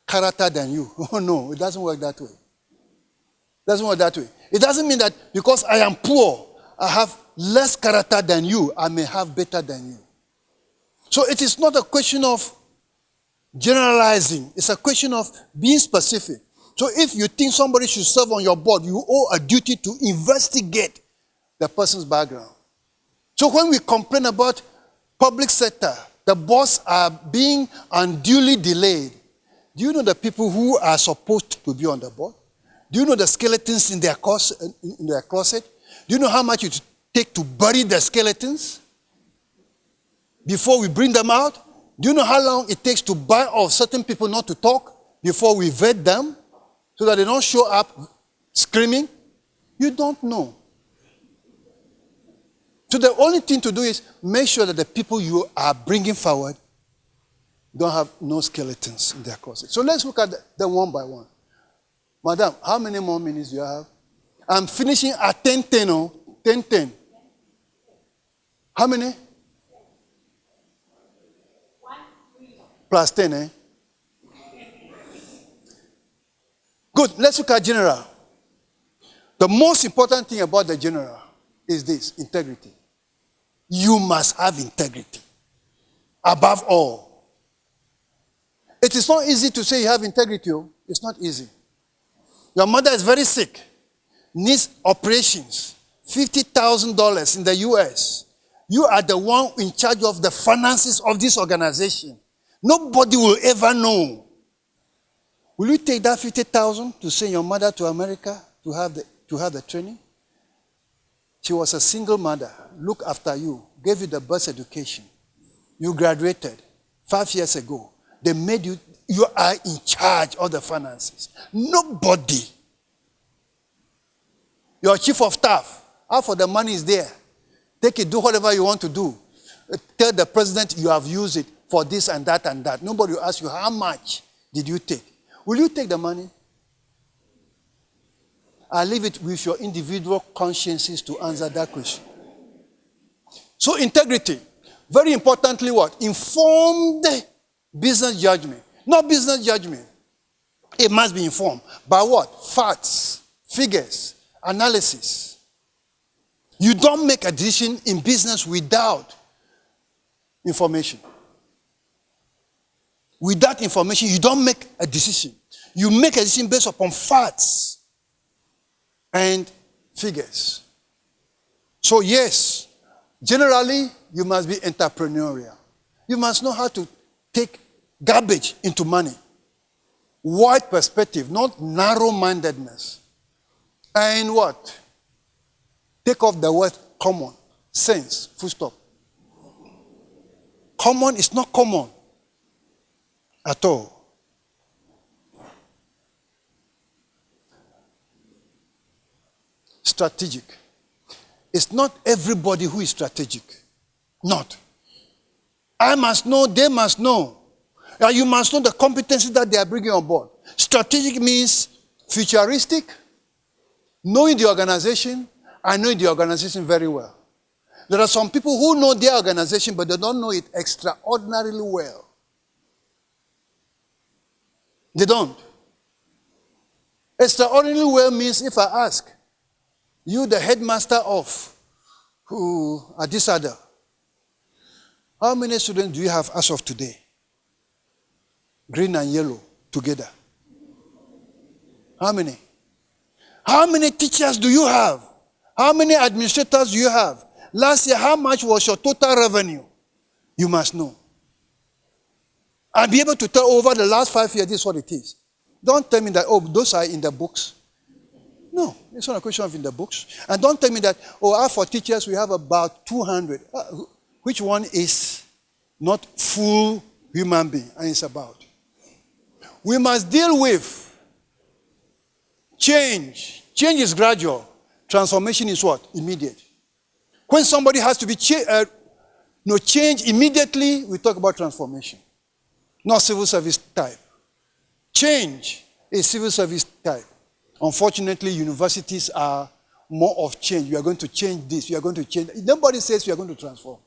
character than you. Oh no, it doesn't work that way. It doesn't work that way. It doesn't mean that because I am poor, I have less character than you, I may have better than you. So it is not a question of generalizing. It's a question of being specific. So if you think somebody should serve on your board, you owe a duty to investigate the person's background. So when we complain about public sector, the boards are being unduly delayed. Do you know the people who are supposed to be on the board? Do you know the skeletons in their closet? Do you know how much it takes to bury the skeletons before we bring them out? Do you know how long it takes to buy off certain people not to talk before we vet them so that they don't show up screaming? You don't know. So the only thing to do is make sure that the people you are bringing forward don't have no skeletons in their closet. So let's look at them one by one. Madam, how many more minutes do you have? I'm finishing at 10:10. Oh, 10:10. How many? Plus 10, eh? Good. Let's look at general. The most important thing about the general is this: integrity. You must have integrity. Above all. It is not easy to say you have integrity. It's not easy. Your mother is very sick, needs operations, $50,000 in the US. You are the one in charge of the finances of this organization. Nobody will ever know. Will you take that $50,000 to send your mother to America to have the training? She was a single mother, looked after you, gave you the best education. You graduated 5 years ago. They made you are in charge of the finances. Nobody. Your chief of staff, half of the money is there. Take it, do whatever you want to do. Tell the president you have used it for this and that and that. Nobody will ask you, how much did you take? Will you take the money? I leave it with your individual consciences to answer that question. So integrity. Very importantly what? Informed business judgment. Not business judgment. It must be informed. By what? Facts, figures, analysis. You don't make a decision in business without information. Without information, you don't make a decision. You make a decision based upon facts and figures. So yes, generally, you must be entrepreneurial. You must know how to take garbage into money. Wide perspective, not narrow-mindedness. And what? Take off the word common. Sense. Full stop. Common is not common at all. Strategic. It's not everybody who is strategic. Not. I must know, they must know. And you must know the competency that they are bringing on board. Strategic means futuristic, knowing the organization, and knowing the organization very well. There are some people who know their organization, but they don't know it extraordinarily well. They don't. Extraordinarily well means if I ask, you the headmaster of Adisada, how many students do you have as of today? Green and yellow together. How many? How many teachers do you have? How many administrators do you have? Last year, how much was your total revenue? You must know. I'll be able to tell over the last 5 years, this is what it is. Don't tell me that, oh, those are in the books. No, it's not a question of in the books. And don't tell me that, oh, for teachers, we have about 200. Which one is not full human being? And it's about. We must deal with change. Change is gradual. Transformation is what? Immediate. When somebody has to be change immediately, we talk about transformation. Not civil service type. Change is civil service type. Unfortunately, universities are more of change. We are going to change this. We are going to change. Nobody says we are going to transform.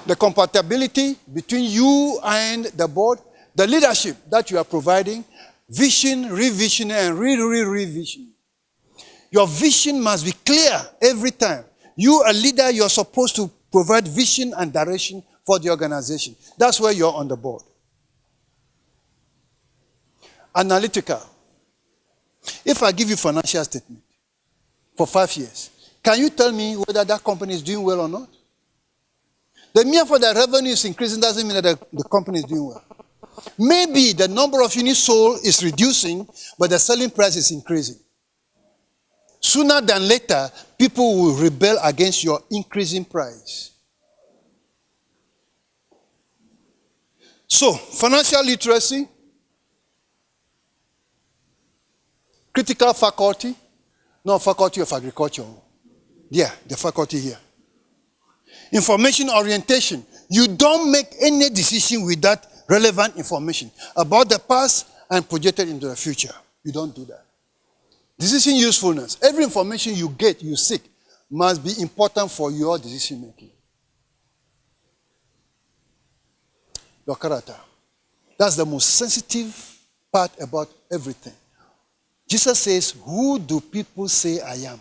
The compatibility between you and the board, the leadership that you are providing, vision, revision, and revision. Your vision must be clear every time. You, a leader, you're supposed to provide vision and direction for the organization. That's where you're on the board. Analytical. If I give you financial statement for 5 years, can you tell me whether that company is doing well or not? The mere fact that revenue is increasing doesn't mean that the company is doing well. Maybe the number of units sold is reducing, but the selling price is increasing. Sooner than later, people will rebel against your increasing price. So, financial literacy, critical faculty, not faculty of agriculture. Yeah, the faculty here. Information orientation. You don't make any decision without relevant information about the past and projected into the future. You don't do that. Decision usefulness. Every information you get, you seek, must be important for your decision making. Your character. That's the most sensitive part about everything. Jesus says, who do people say I am?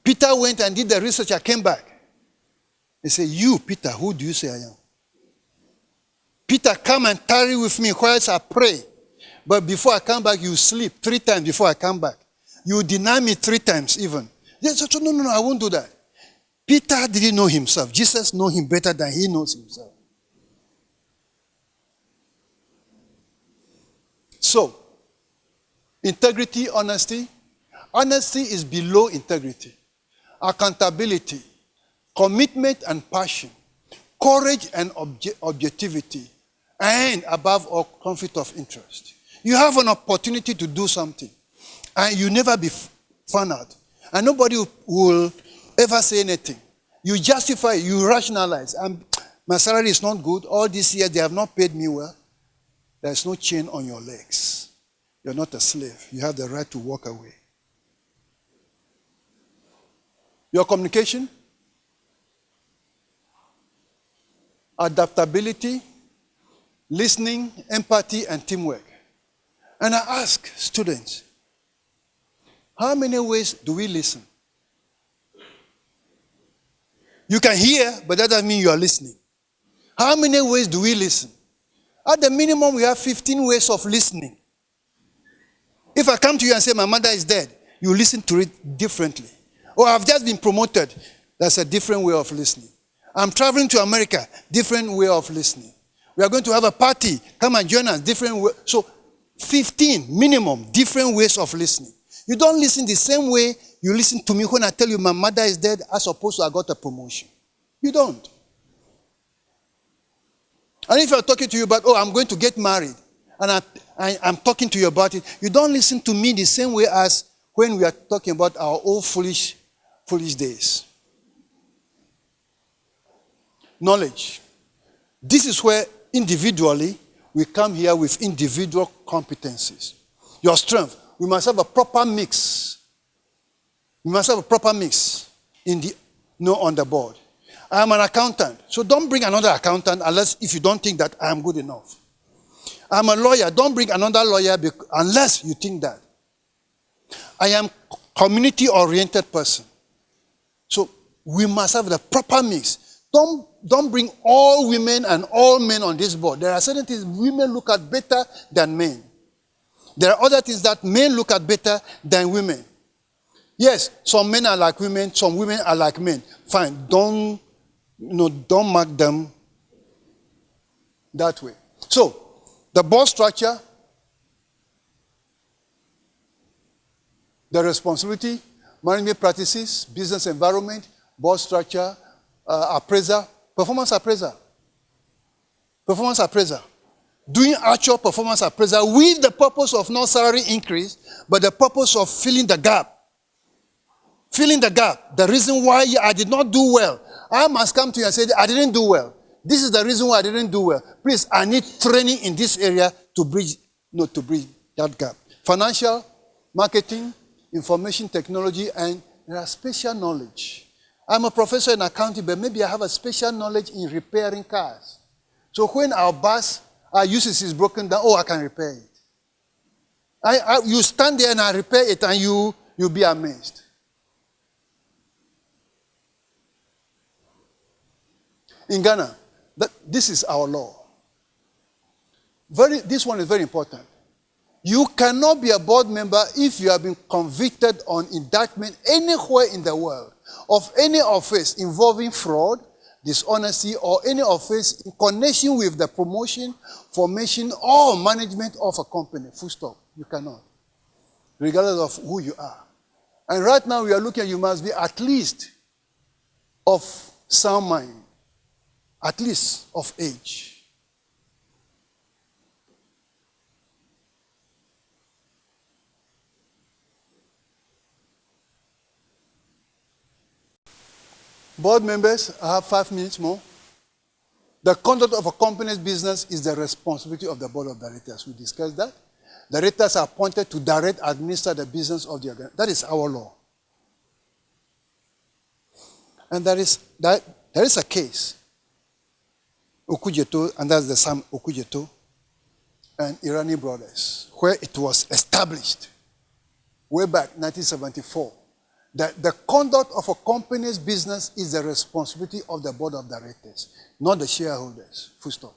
Peter went and did the research and came back. He said, you, Peter, who do you say I am? Peter, come and tarry with me whilst I pray. But before I come back, you sleep 3 times before I come back. You deny me 3 times even. They said, no, I won't do that. Peter didn't know himself. Jesus knows him better than he knows himself. So, integrity, honesty. Honesty is below integrity. Accountability, commitment and passion, courage and objectivity, and above all, conflict of interest. You have an opportunity to do something, and you never be found out. And nobody will ever say anything. You justify, you rationalize. My salary is not good. All this year, they have not paid me well. There's no chain on your legs. You're not a slave. You have the right to walk away. Your communication, adaptability, listening, empathy, and teamwork. And I ask students, how many ways do we listen? You can hear, but that doesn't mean you are listening. How many ways do we listen? At the minimum, we have 15 ways of listening. If I come to you and say, my mother is dead, you listen to it differently. Or I've just been promoted, that's a different way of listening. I'm traveling to America, different way of listening. We are going to have a party. Come and join us. Different way. So 15 minimum different ways of listening. You don't listen the same way you listen to me when I tell you my mother is dead as opposed to I got a promotion. You don't. And if I'm talking to you about, I'm going to get married, and I'm talking to you about it, you don't listen to me the same way as when we are talking about our old foolish days. Knowledge. This is where individually we come here with individual competencies. Your strength. We must have a proper mix. We must have a proper mix on the board. I am an accountant, so don't bring another accountant if you don't think that I am good enough. I'm a lawyer, don't bring another lawyer unless you think that. I am community-oriented person. So we must have the proper mix. Don't bring all women and all men on this board. There are certain things women look at better than men. There are other things that men look at better than women. Yes, some men are like women, some women are like men. Fine, don't mark them that way. So, the board structure, the responsibility, management practices, business environment, board structure, appraiser, performance appraiser. Performance appraiser. Doing actual performance appraisal with the purpose of not salary increase, but the purpose of filling the gap. Filling the gap. The reason why I did not do well. I must come to you and say, I didn't do well. This is the reason why I didn't do well. Please, I need training in this area to bridge that gap. Financial, marketing, information technology, and there are special knowledge. I'm a professor in accounting, but maybe I have a special knowledge in repairing cars. So when our bus, our UCC is broken down, I can repair it. You stand there and I repair it and you'll be amazed. In Ghana, this is our law. This one is very important. You cannot be a board member if you have been convicted on indictment anywhere in the world of any offense involving fraud, dishonesty, or any offense in connection with the promotion, formation, or management of a company. Full stop. You cannot. Regardless of who you are. And right now we are looking at you must be at least of sound mind. At least of age. Board members, I have 5 minutes more. The conduct of a company's business is the responsibility of the board of directors. We discussed that. Directors are appointed to direct, administer the business of the organization. That is our law. And there is a case. Okujeto, and that's the Sam Okujeto and Irani Brothers, where it was established way back 1974 that the conduct of a company's business is the responsibility of the board of directors, not the shareholders. Full stop.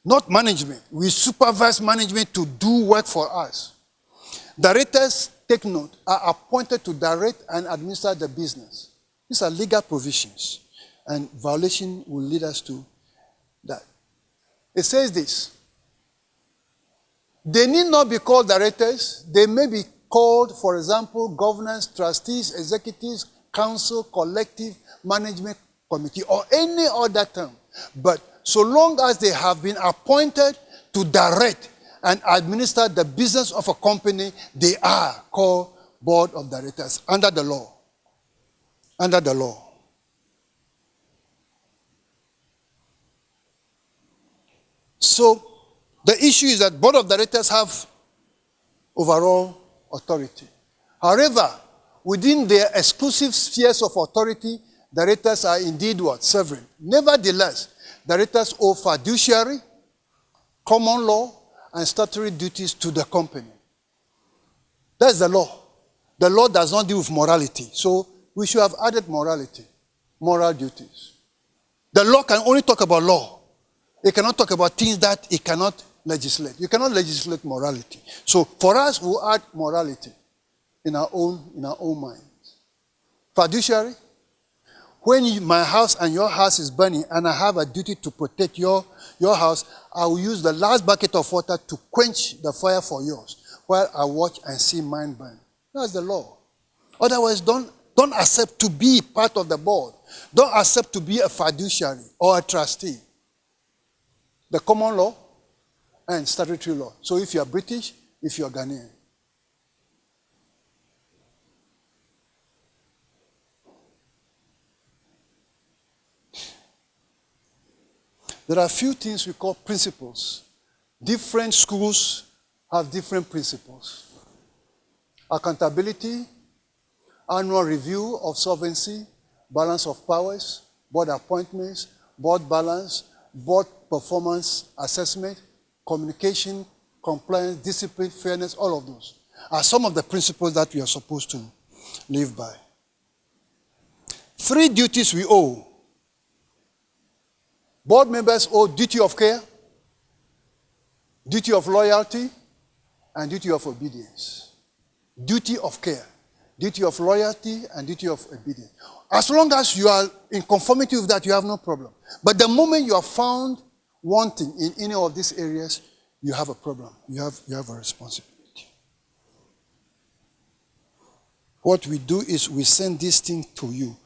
Not management. We supervise management to do work for us. Directors, take note, are appointed to direct and administer the business. These are legal provisions, and violation will lead us to that. It says this. They need not be called directors. They may be called, for example, governors, trustees, executives, council, collective, management committee, or any other term. But so long as they have been appointed to direct and administer the business of a company, they are called board of directors under the law. Under the law. So, the issue is that board of directors have overall authority. However, within their exclusive spheres of authority, directors are indeed what? Sovereign. Nevertheless, directors owe fiduciary, common law, and statutory duties to the company. That's the law. The law does not deal with morality. So, we should have added morality, moral duties. The law can only talk about law. It cannot talk about things that it cannot legislate. You cannot legislate morality. So for us, we'll add morality in our own minds. Fiduciary, When my house and your house is burning and I have a duty to protect your house, I will use the last bucket of water to quench the fire for yours while I watch and see mine burn. That's the law. Otherwise, don't accept to be part of the board. Don't accept to be a fiduciary or a trustee. The common law and statutory law. So if you are British, if you are Ghanaian. There are a few things we call principles. Different schools have different principles. Accountability, annual review of solvency, balance of powers, board appointments, board balance, board performance assessment, communication, compliance, discipline, fairness, all of those are some of the principles that we are supposed to live by. 3 duties we owe. Board members owe duty of care, duty of loyalty, and duty of obedience. Duty of care, duty of loyalty, and duty of obedience. As long as you are in conformity with that, you have no problem. But the moment you are found wanting in any of these areas, you have a problem. You have a responsibility. What we do is we send this thing to you.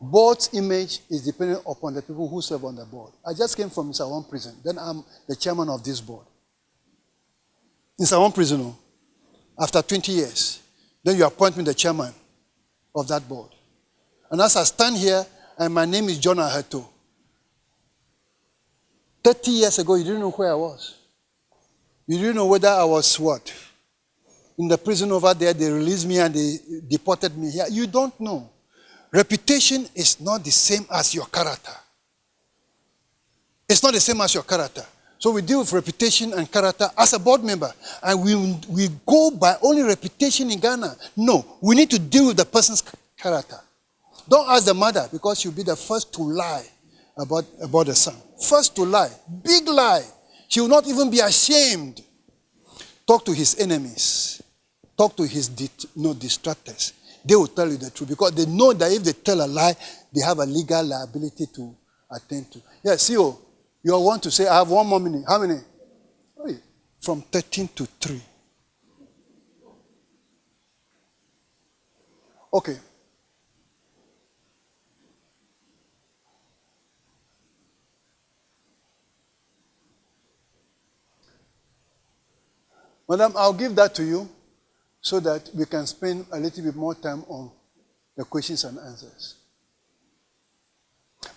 Board's image is dependent upon the people who serve on the board. I just came from Nsawam Prison. Then I'm the chairman of this board. Nsawam Prison, after 20 years, then you appoint me the chairman of that board. And as I stand here, and my name is John Aheto. 30 years ago, you didn't know where I was. You didn't know whether I was what? In the prison over there, they released me and they deported me here. You don't know. Reputation is not the same as your character. It's not the same as your character. So we deal with reputation and character as a board member. And we go by only reputation in Ghana. No, we need to deal with the person's character. Don't ask the mother because she'll be the first to lie about the son. First to lie. Big lie. She will not even be ashamed. Talk to his enemies. Talk to his distractors. They will tell you the truth because they know that if they tell a lie, they have a legal liability to attend to. Yes, CEO, you want to say, I have 1 more minute. How many? From 13 to 3. Okay. Madam, I'll give that to you so that we can spend a little bit more time on the questions and answers.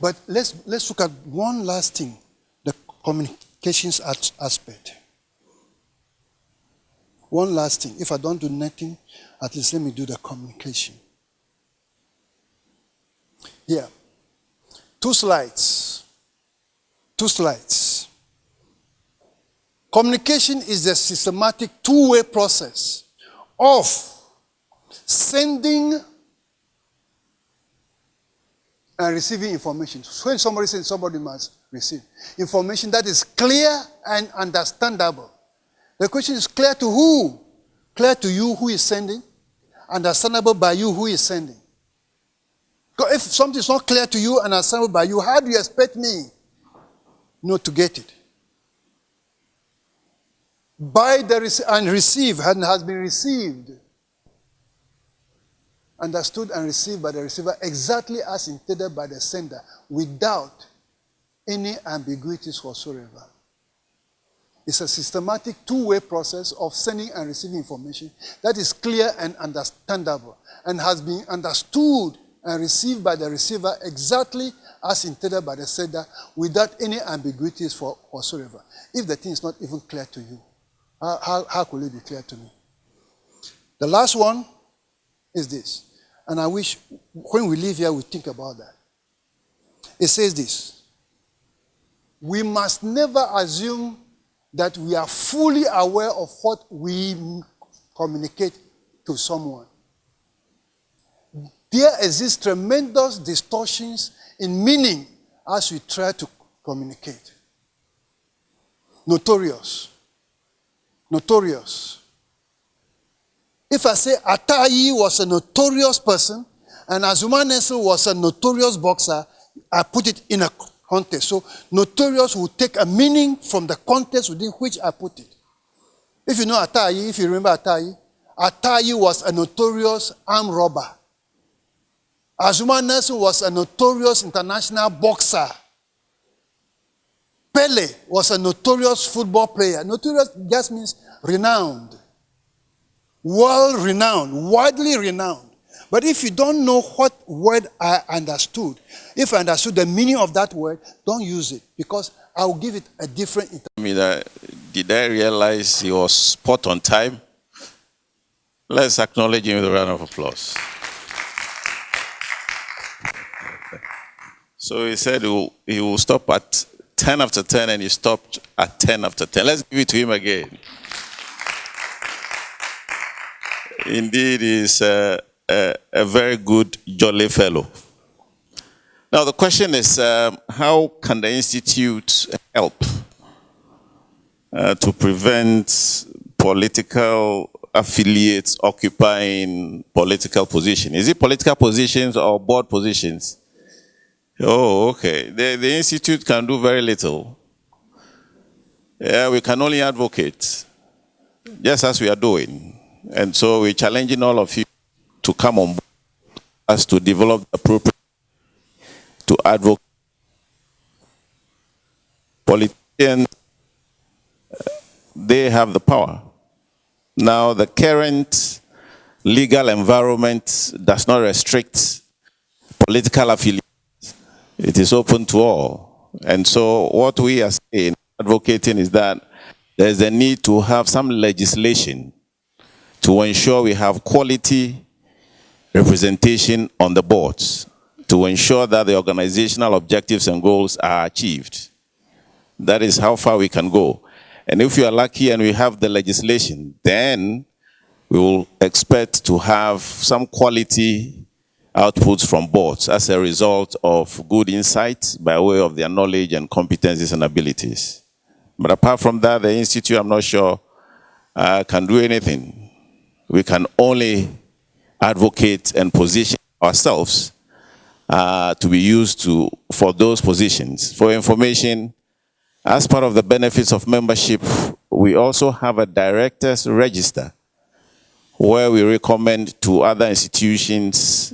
But let's look at one last thing, the communications aspect. One last thing. If I don't do nothing, at least let me do the communication. Here. 2 slides. 2 slides. Communication is a systematic 2-way process of sending and receiving information. So when somebody sends, somebody must receive information that is clear and understandable. The question is clear to who? Clear to you who is sending, understandable by you who is sending. Because if something is not clear to you and understandable by you, how do you expect me not to get it? By the and receive and has been received, understood and received by the receiver exactly as intended by the sender, without any ambiguities whatsoever. It's a systematic 2-way process of sending and receiving information that is clear and understandable and has been understood and received by the receiver exactly as intended by the sender, without any ambiguities whatsoever. If the thing is not even clear to you, how could it be clear to me? The last one is this. And I wish when we leave here, we think about that. It says this. We must never assume that we are fully aware of what we communicate to someone. There exist tremendous distortions in meaning as we try to communicate. Notorious. If I say Atayi was a notorious person, And Azuma Nelson was a notorious boxer. I put it in a context. So notorious will take a meaning from the context within which I put it. If you know Atayi, if you remember Atayi, Atayi was a notorious armed robber. Azuma Nelson was a notorious international boxer. Pele was a notorious football player. Notorious just means renowned. World-renowned, widely renowned. But if you don't know what word I understood, if I understood the meaning of that word, don't use it, because I will give it a different interpretation. Did I realize he was spot on time? Let's acknowledge him with a round of applause. So he said he will stop at 10 after 10, and he stopped at 10 after 10. Let's give it to him again. Indeed, he's a very good, jolly fellow. Now, the question is, how can the Institute help to prevent political affiliates occupying political positions? Is it political positions or board positions? Oh, okay. The Institute can do very little. Yeah, we can only advocate, just as we are doing. And so we're challenging all of you to come on board as to develop the appropriate to advocate. Politicians, they have the power. Now, the current legal environment does not restrict political affiliates. It is open to all. And so what we are saying, advocating, is that there's a need to have some legislation to ensure we have quality representation on the boards, to ensure that the organizational objectives and goals are achieved. That is how far we can go. And if we are lucky and we have the legislation, then we will expect to have some quality outputs from boards as a result of good insight by way of their knowledge and competencies and abilities. But apart from that, the Institute, I'm not sure, can do anything. We can only advocate and position ourselves to be used for those positions. For information, as part of the benefits of membership, we also have a directors register where we recommend to other institutions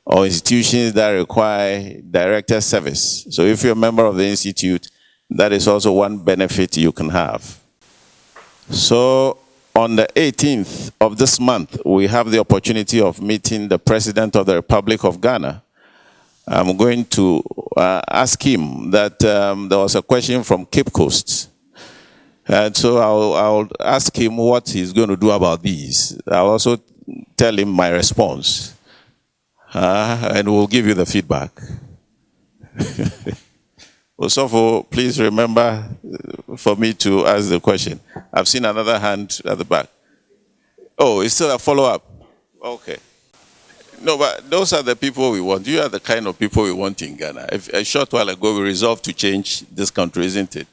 or institutions that require director service. So if you're a member of the Institute, that is also one benefit you can have. So on the 18th of this month, we have the opportunity of meeting the President of the Republic of Ghana. I'm going to ask him that there was a question from Cape Coast. And so I'll ask him what he's going to do about these. I'll also tell him my response. And we'll give you the feedback. Osofo, please remember for me to ask the question. I've seen another hand at the back. Oh, it's still a follow-up. Okay. No, but those are the people we want. You are the kind of people we want in Ghana. A short while ago, we resolved to change this country, isn't it?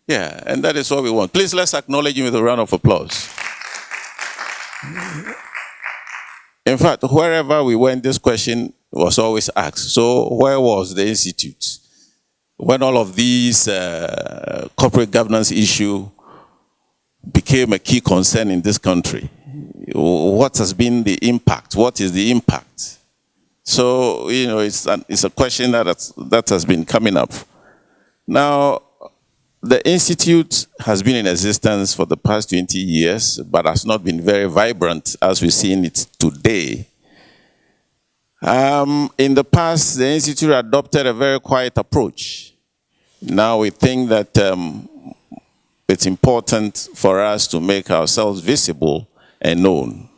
Yeah, and that is what we want. Please, let's acknowledge him with a round of applause. In fact, wherever we went, this question was always asked. So where was the Institute when all of these corporate governance issue became a key concern in this country? What has been the impact? What is the impact? So, you know, it's a question that has been coming up. Now, the Institute has been in existence for the past 20 years, but has not been very vibrant as we're seeing it today. In the past, the Institute adopted a very quiet approach. Now we think that it's important for us to make ourselves visible and known.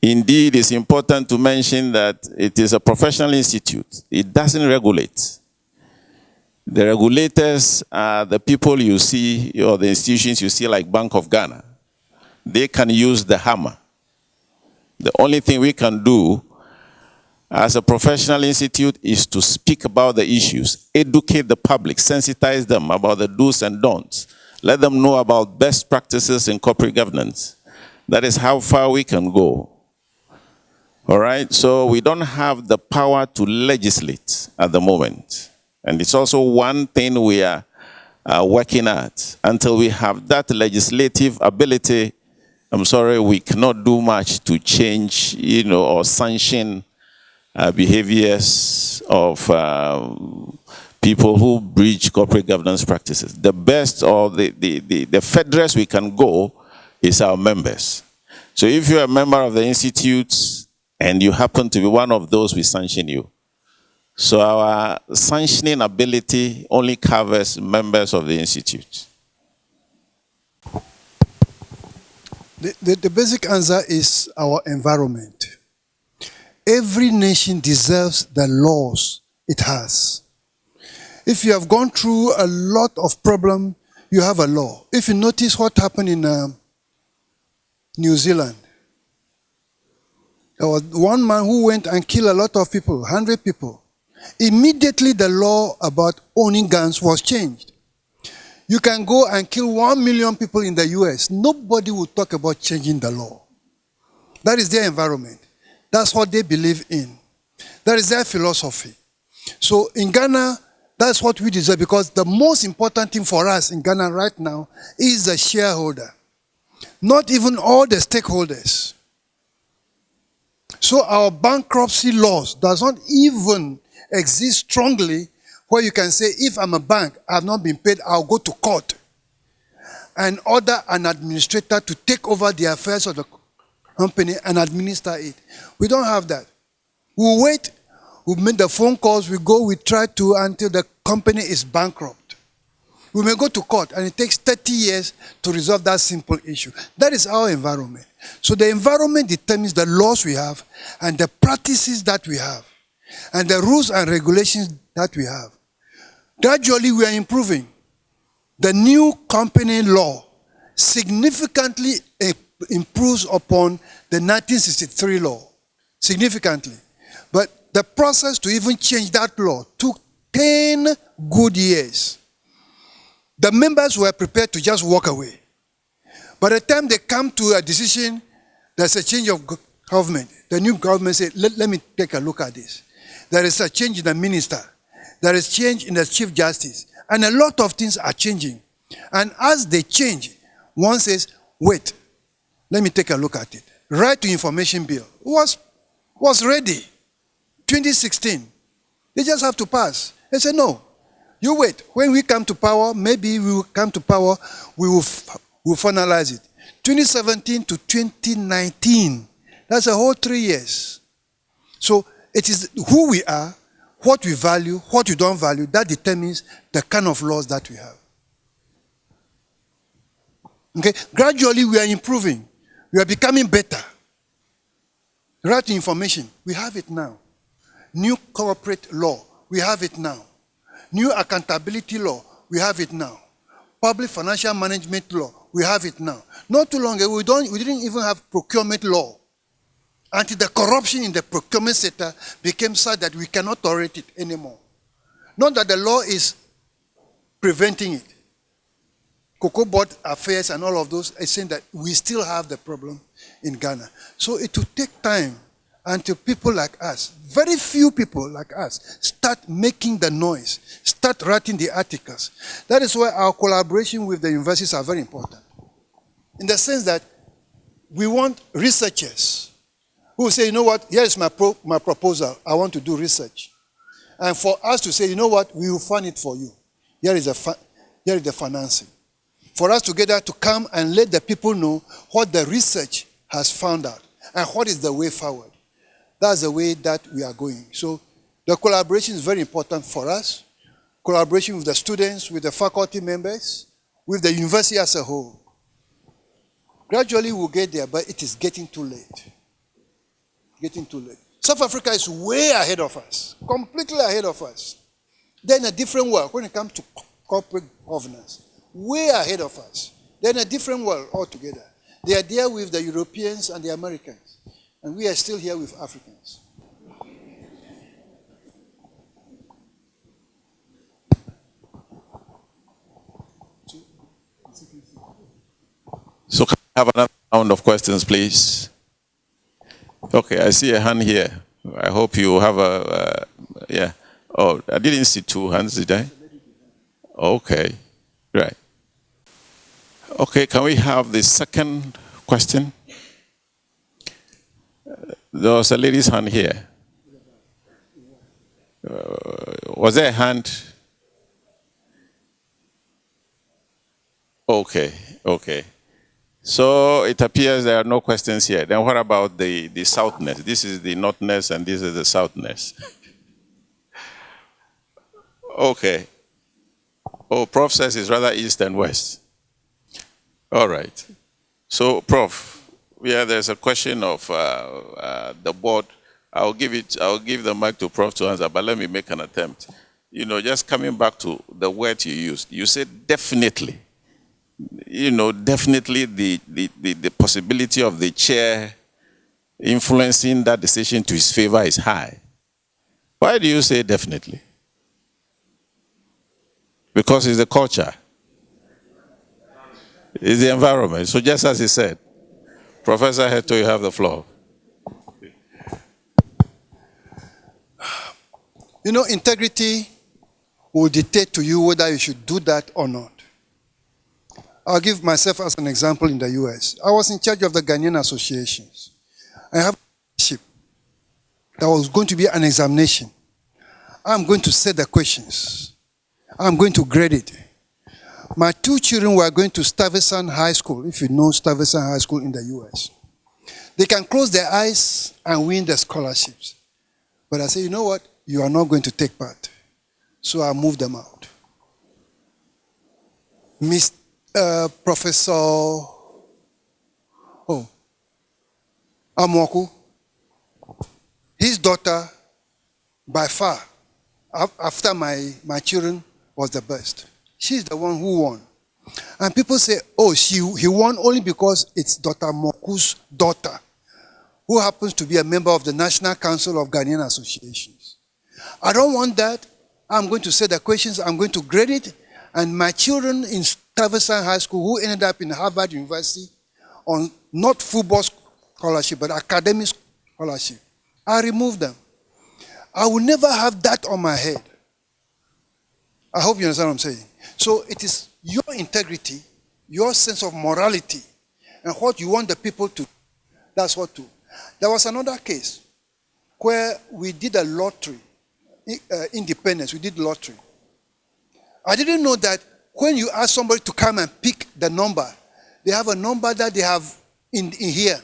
Indeed, it's important to mention that it is a professional institute. It doesn't regulate. The regulators are the people you see, or the institutions you see like Bank of Ghana. They can use the hammer. The only thing we can do as a professional institute is to speak about the issues, educate the public, sensitize them about the do's and don'ts, let them know about best practices in corporate governance. That is how far we can go. All right, so we don't have the power to legislate at the moment. And it's also one thing we are working at. Until we have that legislative ability, I'm sorry, we cannot do much to change, or sanction behaviors of people who breach corporate governance practices. The best or the furthest we can go is our members. So if you're a member of the institute and you happen to be one of those, we sanction you. So our sanctioning ability only covers members of the institute. The basic answer is our environment. Every nation deserves the laws it has. If you have gone through a lot of problems, you have a law. If you notice what happened in New Zealand, there was one man who went and killed a lot of people, 100 people. Immediately the law about owning guns was changed. You can go and kill 1 million people in the US. Nobody will talk about changing the law. That is their environment. That's what they believe in. That is their philosophy. So in Ghana, that's what we deserve, because the most important thing for us in Ghana right now is the shareholder. Not even all the stakeholders. So our bankruptcy laws does not even exist strongly where you can say, if I'm a bank, I have not been paid, I'll go to court and order an administrator to take over the affairs of the company and administer it. We don't have that. We'll wait, we'll make the phone calls, we go, we try to until the company is bankrupt. We may go to court and it takes 30 years to resolve that simple issue. That is our environment. So the environment determines the laws we have and the practices that we have and the rules and regulations that we have. Gradually we are improving. The new company law significantly improves upon the 1963 law. Significantly. But the process to even change that law took 10 good years. The members were prepared to just walk away. By the time they come to a decision, there's a change of government. The new government said, let me take a look at this. There is a change in the minister. There is change in the chief justice. And a lot of things are changing. And as they change, one says, wait, let me take a look at it. Right to Information Bill was ready. 2016. They just have to pass. They said, no, you wait. When we come to power, maybe we will come to power, we'll finalize it. 2017 to 2019. That's a whole 3 years. So it is who we are, what we value, what we don't value, that determines the kind of laws that we have. Okay? Gradually we are improving. We are becoming better. Right to Information, we have it now. New corporate law, we have it now. New accountability law, we have it now. Public financial management law, we have it now. Not too long ago, we didn't even have procurement law. Until the corruption in the procurement sector became such that we cannot tolerate it anymore. Not that the law is preventing it. Cocoa Board affairs and all of those are saying that we still have the problem in Ghana. So it will take time until people like us, very few people like us, start making the noise, start writing the articles. That is why our collaboration with the universities are very important. In the sense that we want researchers who will say, you know what, here is my proposal, I want to do research. And for us to say, you know what, we will fund it for you. Here is the financing. For us together to come and let the people know what the research has found out and what is the way forward. That's the way that we are going. So the collaboration is very important for us. Collaboration with the students, with the faculty members, with the university as a whole. Gradually we'll get there, but it is getting too late. Getting too late. South Africa is way ahead of us, completely ahead of us. They're in a different world when it comes to corporate governance. Way ahead of us. They're in a different world altogether. They are there with the Europeans and the Americans. And we are still here with Africans. So can I have another round of questions, please? Okay, I see a hand here. I hope you have yeah. Oh, I didn't see two hands, did I? Okay, right. Okay, can we have the second question? There was a lady's hand here. Was there a hand? Okay, okay. So it appears there are no questions here. Then what about the southness? This is the northness and this is the southness. Okay. Oh, Prof says it's rather east and west. All right. So, Prof, yeah, there's a question of the board. I'll give the mic to Prof to answer, but let me make an attempt. You know, just coming back to the word you used, you said definitely. You know, definitely the possibility of the chair influencing that decision to his favor is high. Why do you say definitely? Because it's the culture. It's the environment. So just as he said, Professor Heto, you have the floor. You know, integrity will dictate to you whether you should do that or not. I'll give myself as an example in the US. I was in charge of the Ghanaian associations. I have a ship. There was going to be an examination. I'm going to set the questions. I'm going to grade it. My two children were going to Stuyvesant High School, if you know Stuyvesant High School in the US. They can close their eyes and win the scholarships. But I said, you know what? You are not going to take part. So I moved them out. Professor Amoku, his daughter, by far, after my children, was the best. She's the one who won. And people say, oh, he won only because it's Dr. Moku's daughter, who happens to be a member of the National Council of Ghanaian Associations. I don't want that. I'm going to set the questions, I'm going to grade it, and my children in Stuyvesant High School, who ended up in Harvard University on not football scholarship, but academic scholarship, I removed them. I will never have that on my head. I hope you understand what I'm saying. So it is your integrity, your sense of morality, and what you want the people to do. That's what to. There was another case where we did a lottery, independence, we did lottery. I didn't know that when you ask somebody to come and pick the number, they have a number that they have in here.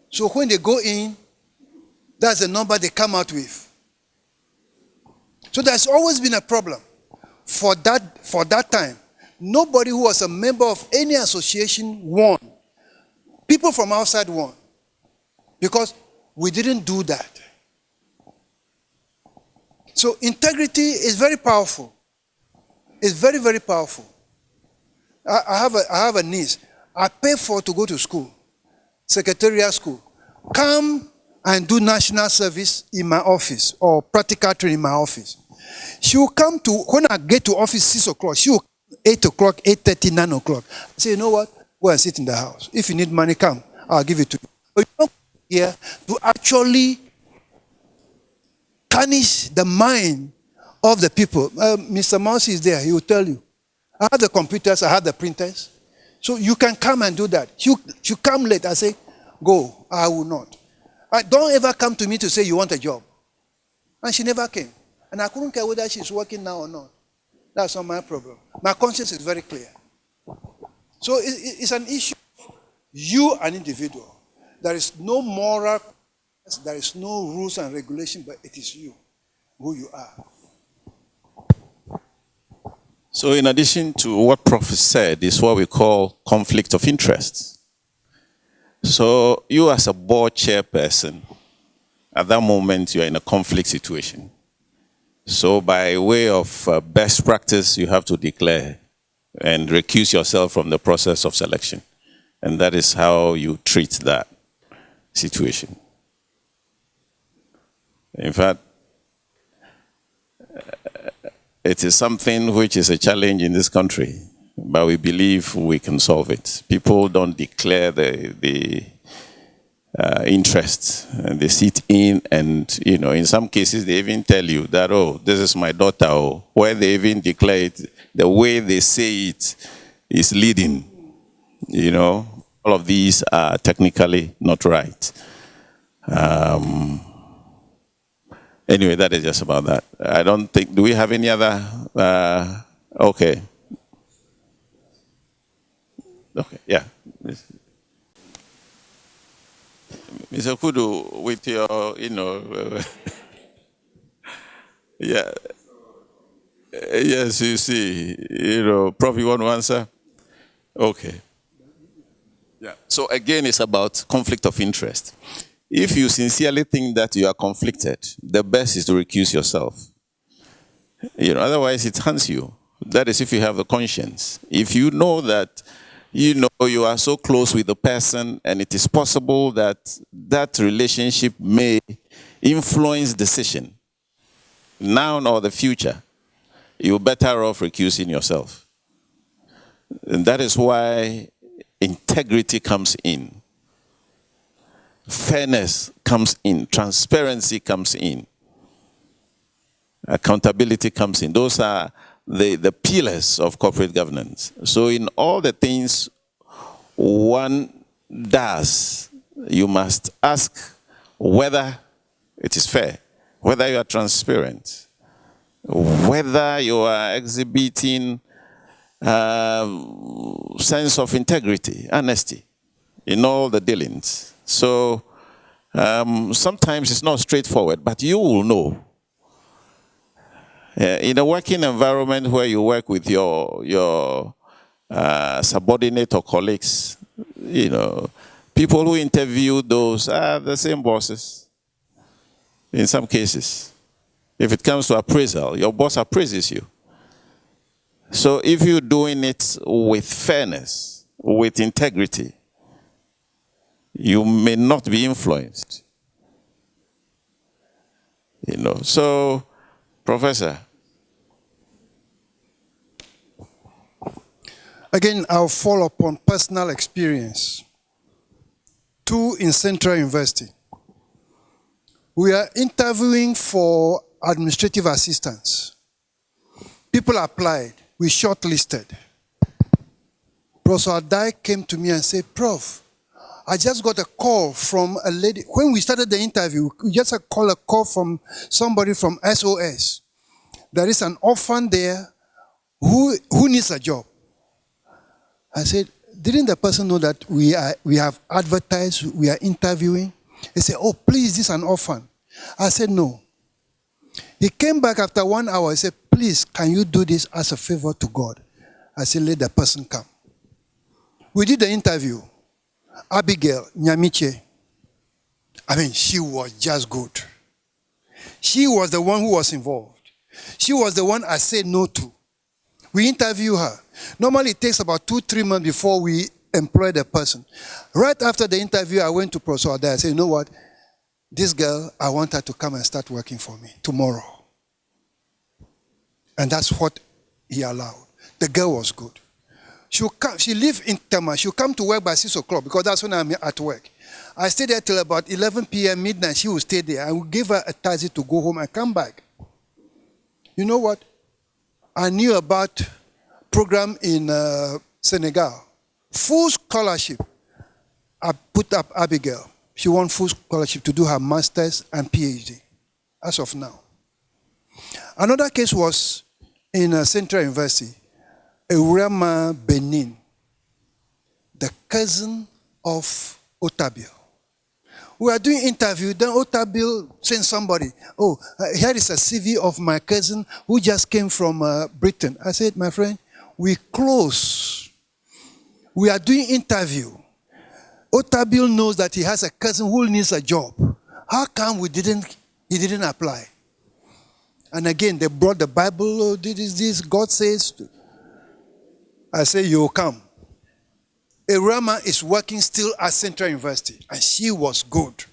So when they go in, that's the number they come out with. So there's always been a problem. For that time, nobody who was a member of any association won. People from outside won. Because we didn't do that. So integrity is very powerful. It's very, very powerful. I have a niece. I pay for to go to school, secretariat school. Come and do national service in my office or practical training in my office. She will come to, when I get to office 6 o'clock, she will 8 o'clock, 8:30, 9 o'clock. I say, you know what? Go and sit in the house. If you need money, come. I'll give it to you. But you don't come here to actually tarnish the mind of the people. Mr. Mouse is there. He will tell you. I have the computers. I have the printers. So you can come and do that. You come late. I say, go. I will not. Don't ever come to me to say you want a job. And she never came. And I couldn't care whether she's working now or not. That's not my problem. My conscience is very clear. So it's an issue of you, an individual. There is no moral, there is no rules and regulation, but it is you, who you are. So in addition to what Prof said, is what we call conflict of interest. So you as a board chairperson, at that moment you are in a conflict situation. So by way of best practice, you have to declare and recuse yourself from the process of selection. And that is how you treat that situation. In fact, it is something which is a challenge in this country, but we believe we can solve it. People don't declare the interest. And they sit in and, in some cases they even tell you that, oh, this is my daughter, or where they even declare it, the way they say it is leading. All of these are technically not right. Anyway, that is just about that. I don't think, do we have any other? Okay. Okay, yeah. Mr. Kudu, with your, yeah. Yes, you see, Prof, you want to answer? Okay. Yeah. So again, it's about conflict of interest. If you sincerely think that you are conflicted, the best is to recuse yourself. Otherwise it haunts you. That is if you have a conscience. If you know that, you are so close with the person and it is possible that that relationship may influence decision, now or the future, you're better off recusing yourself. And that is why integrity comes in. Fairness comes in. Transparency comes in. Accountability comes in. Those are the pillars of corporate governance. So in all the things one does, you must ask whether it is fair, whether you are transparent, whether you are exhibiting sense of integrity, honesty in all the dealings. So sometimes it's not straightforward, but you will know. In a working environment where you work with your subordinate or colleagues, people who interview those are the same bosses in some cases. If it comes to appraisal, your boss appraises you. So if you're doing it with fairness, with integrity, you may not be influenced. So, Professor. Again, I'll fall upon personal experience. 2 in Central University. We are interviewing for administrative assistants. People applied. We shortlisted. Professor Adai came to me and said, Prof, I just got a call from a lady. When we started the interview, we just got a call from somebody from SOS. There is an orphan there who needs a job. I said, didn't the person know that we have advertised, we are interviewing? He said, oh, please, this is an orphan. I said, no. He came back after 1 hour. He said, please, can you do this as a favor to God? I said, let the person come. We did the interview. Abigail Nyamiche, she was just good. She was the one who was involved. She was the one I said no to. We interview her. Normally it takes about 2-3 months before we employ the person. Right after the interview, I went to Professor Adai. I said, you know what? This girl, I want her to come and start working for me tomorrow. And that's what he allowed. The girl was good. She lived in Tema. She'll come to work by 6 o'clock because that's when I'm at work. I stayed there till about 11 p.m. midnight. She would stay there. I would give her a taxi to go home and come back. You know what? I knew about program in Senegal. Full scholarship. I put up Abigail. She won full scholarship to do her master's and PhD as of now. Another case was in Central University. Eurama Benin, the cousin of Otabil. We are doing interview, then Otabil sent somebody, here is a CV of my cousin who just came from Britain. I said, my friend, we close. We are doing interview. Otabil knows that he has a cousin who needs a job. How come he didn't apply? And again, they brought the Bible, this, God says. I say, you'll come. Erama is working still at Central University, and she was good.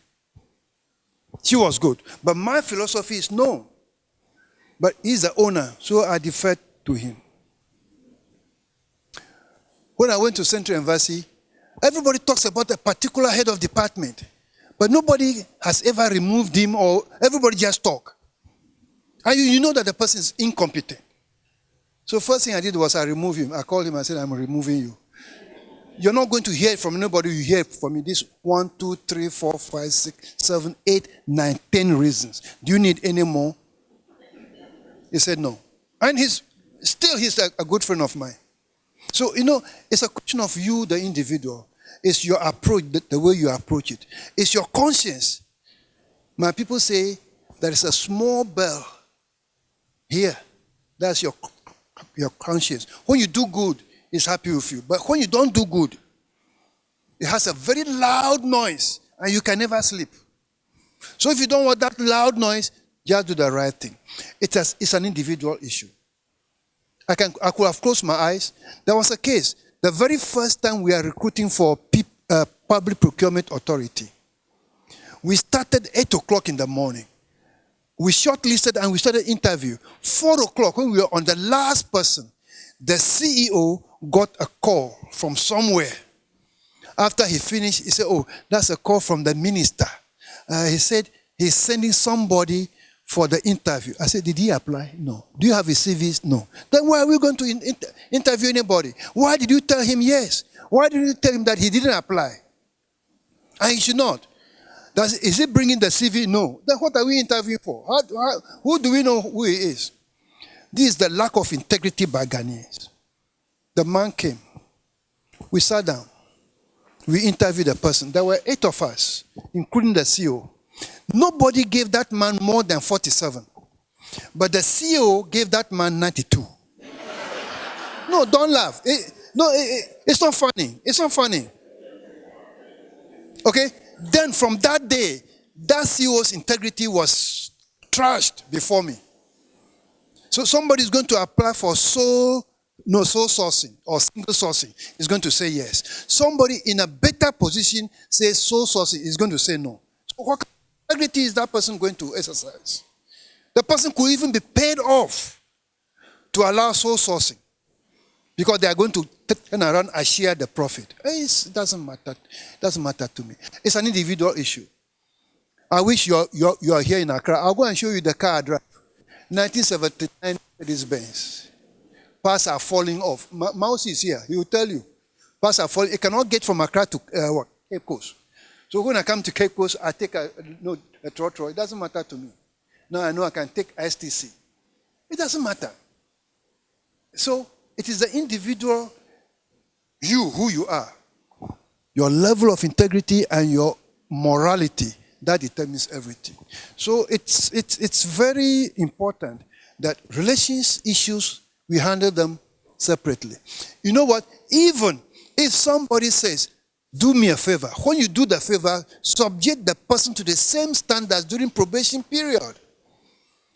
She was good. But my philosophy is no. But he's the owner, so I deferred to him. When I went to Central University, everybody talks about a particular head of department. But nobody has ever removed him, or everybody just talk. And you know that the person is incompetent. So first thing I did was I removed him. I called him and said, I'm removing you. You're not going to hear it from anybody. You hear it from me. This 1, 2, 3, 4, 5, 6, 7, 8, 9, 10 reasons. Do you need any more? He said no. And he's a good friend of mine. So, it's a question of you, the individual. It's your approach, the way you approach it. It's your conscience. My people say there is a small bell here. That's your conscience. When you do good, it's happy with you. But when you don't do good, it has a very loud noise and you can never sleep. So if you don't want that loud noise, just do the right thing. It's an individual issue. I could have closed my eyes. There was a case. The very first time we are recruiting for public procurement authority, we started 8 o'clock in the morning. We shortlisted and we started interview. 4 o'clock, when we were on the last person, the CEO got a call from somewhere. After he finished, he said, oh, that's a call from the minister. He said he's sending somebody for the interview. I said, did he apply? No. Do you have his CVs? No. Then why are we going to interview anybody? Why did you tell him yes? Why did you tell him that he didn't apply? And he should not. Is he bringing the CV? No. Then what are we interviewing for? Who do we know who he is? This is the lack of integrity by Ghanaians. The man came. We sat down. We interviewed the person. There were 8 of us, including the CEO. Nobody gave that man more than 47. But the CEO gave that man 92. No, don't laugh. It's not funny. It's not funny. Okay? Then from that day, that CEO's integrity was trashed before me. So somebody is going to apply for sole sourcing or single sourcing is going to say yes. Somebody in a better position says sole sourcing is going to say no. So what kind of integrity is that person going to exercise? The person could even be paid off to allow sole sourcing because they are going to turn around and share the profit. It doesn't matter. It doesn't matter to me. It's an individual issue. I wish you are here in Accra. I'll go and show you the car I drive. 1979 Mercedes-Benz. Parts are falling off. Mouse is here. He will tell you. Parts are falling. It cannot get from Accra to Cape Coast. So when I come to Cape Coast, I take a trotro. It doesn't matter to me. Now I know I can take STC. It doesn't matter. So it is the individual, who you are, your level of integrity and your morality that determines everything. So it's very important that relations issues, we handle them separately. You know what? Even if somebody says, do me a favor, when you do the favor, subject the person to the same standards during probation period.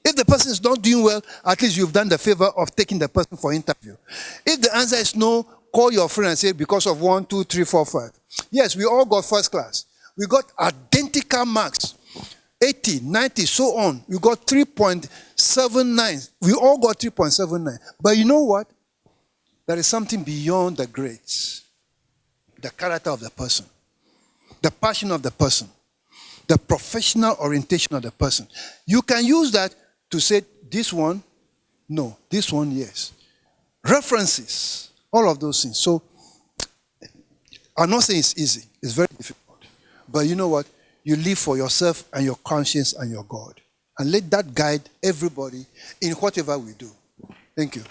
If the person is not doing well, at least you've done the favor of taking the person for interview. If the answer is no, call your friend and say, because of 1, 2, 3, 4, 5. Yes, we all got first class. We got identical marks. 80, 90, so on. We got 3.79. We all got 3.79. But you know what? There is something beyond the grades. The character of the person. The passion of the person. The professional orientation of the person. You can use that to say, this one, no. This one, yes. References. All of those things. So, I'm not saying it's easy. It's very difficult. But you know what? You live for yourself and your conscience and your God. And let that guide everybody in whatever we do. Thank you.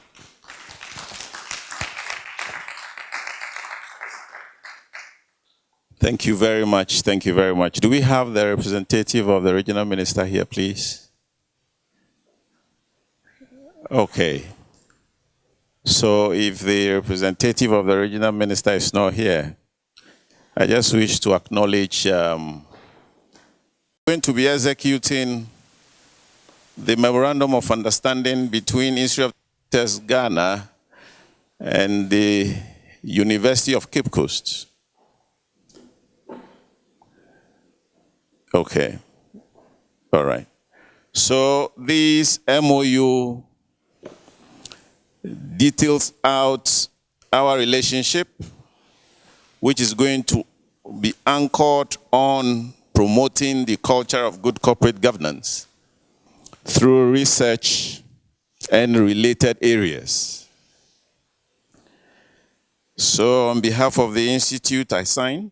Thank you very much. Thank you very much. Do we have the representative of the regional minister here, please? Okay. So if the representative of the regional minister is not here, I just wish to acknowledge going to be executing the memorandum of understanding between Institute of Teachers Ghana and the University of Cape Coast. Okay. All right. So this MOU details out our relationship, which is going to be anchored on promoting the culture of good corporate governance through research and related areas. So on behalf of the Institute, I sign.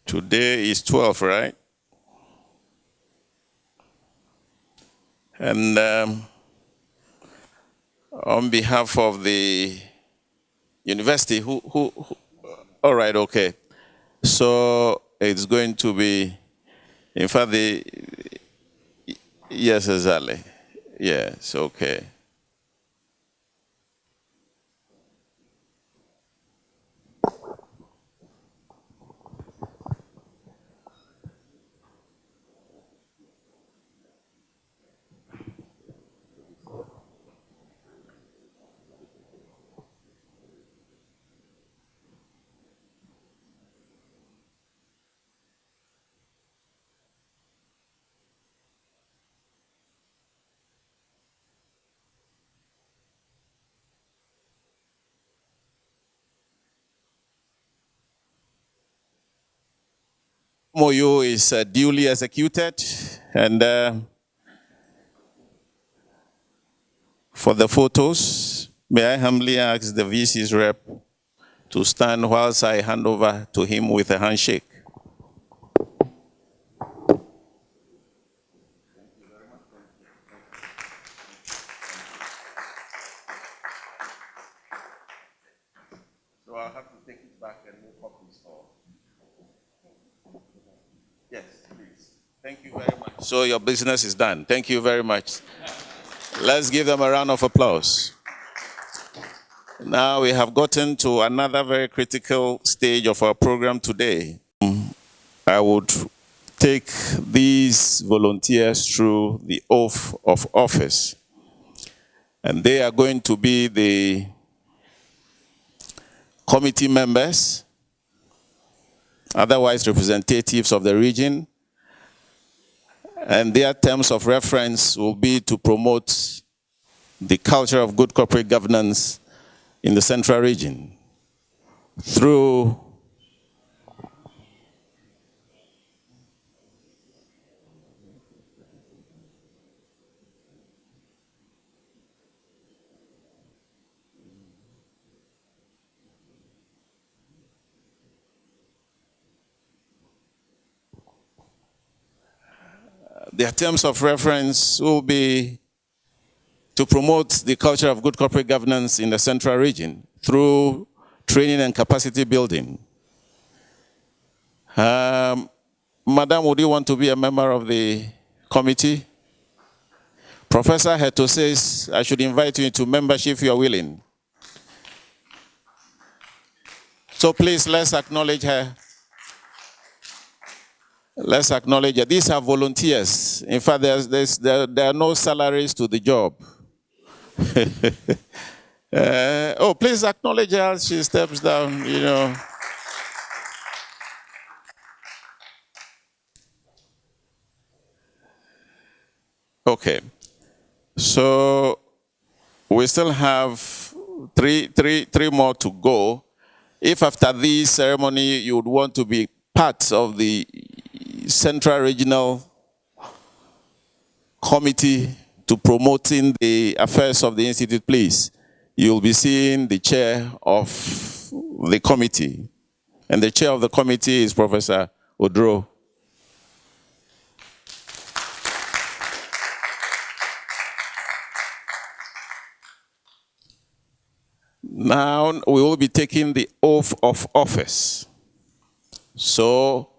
Today is 12, right? And on behalf of the university, who all right, okay. So it's going to be, in fact, yes, exactly. Yes, okay. MOU is duly executed, and for the photos, may I humbly ask the VC's rep to stand whilst I hand over to him with a handshake. So I'll have to take it back and make copies for. Yes, please. Thank you very much. So your business is done. Thank you very much. Let's give them a round of applause. Now we have gotten to another very critical stage of our program today. I would take these volunteers through the oath of office. And they are going to be the committee members, otherwise representatives of the region, and their terms of reference will be to promote the culture of good corporate governance in the Central Region through their terms of reference will be to promote the culture of good corporate governance in the Central Region through training and capacity building. Madam, would you want to be a member of the committee? Professor Heto says I should invite you into membership if you are willing. So please, let's acknowledge her. Let's acknowledge her. These are volunteers. In fact, there are no salaries to the job. Please acknowledge her as she steps down, you know. Okay. So we still have three more to go. If after this ceremony you would want to be part of the Central Regional Committee to promoting the affairs of the Institute, please, you'll be seeing the chair of the committee. And the chair of the committee is Professor Odro. Now we will be taking the oath of office. So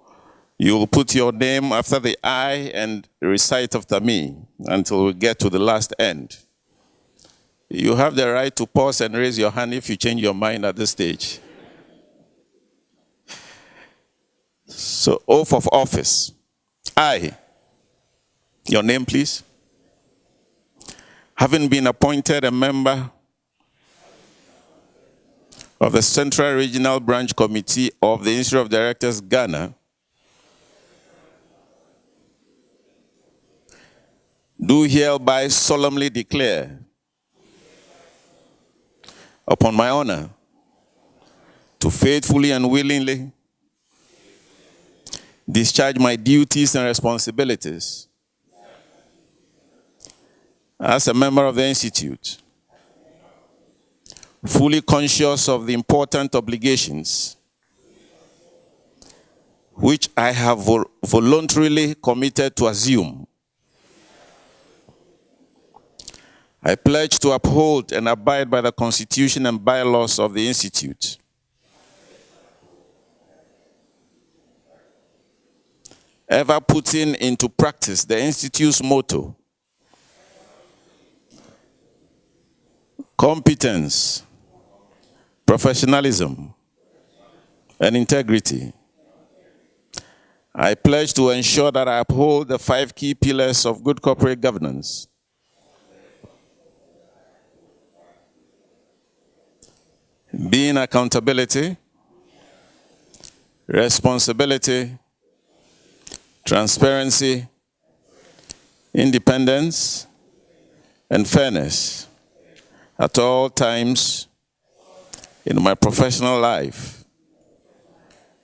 you'll put your name after the I and recite after me until we get to the last end. You have the right to pause and raise your hand if you change your mind at this stage. So, oath of office. I, your name please. Having been appointed a member of the Central Regional Branch Committee of the Institute of Directors, Ghana, do hereby solemnly declare upon my honor to faithfully and willingly discharge my duties and responsibilities as a member of the Institute, fully conscious of the important obligations which I have voluntarily committed to assume. I pledge to uphold and abide by the Constitution and bylaws of the Institute. Ever putting into practice the Institute's motto: competence, professionalism, and integrity. I pledge to ensure that I uphold the 5 key pillars of good corporate governance. Being accountability, responsibility, transparency, independence, and fairness at all times in my professional life,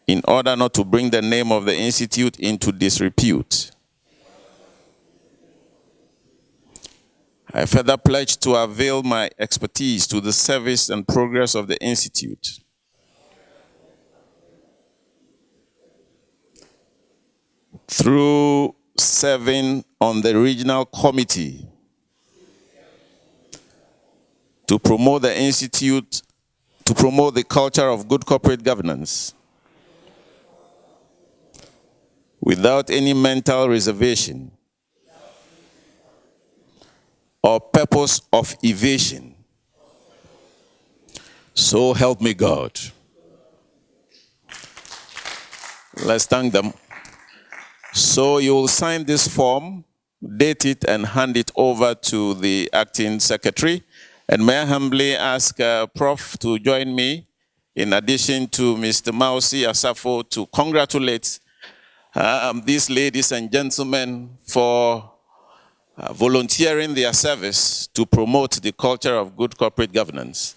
in order not to bring the name of the Institute into disrepute. I further pledge to avail my expertise to the service and progress of the Institute. Through serving on the regional committee to promote the Institute, to promote the culture of good corporate governance, without any mental reservation or purpose of evasion. So help me God. Let's thank them. So you will sign this form, date it, and hand it over to the acting secretary. And may I humbly ask Prof to join me, in addition to Mr. Mausi Asafo, to congratulate these ladies and gentlemen for volunteering their service to promote the culture of good corporate governance.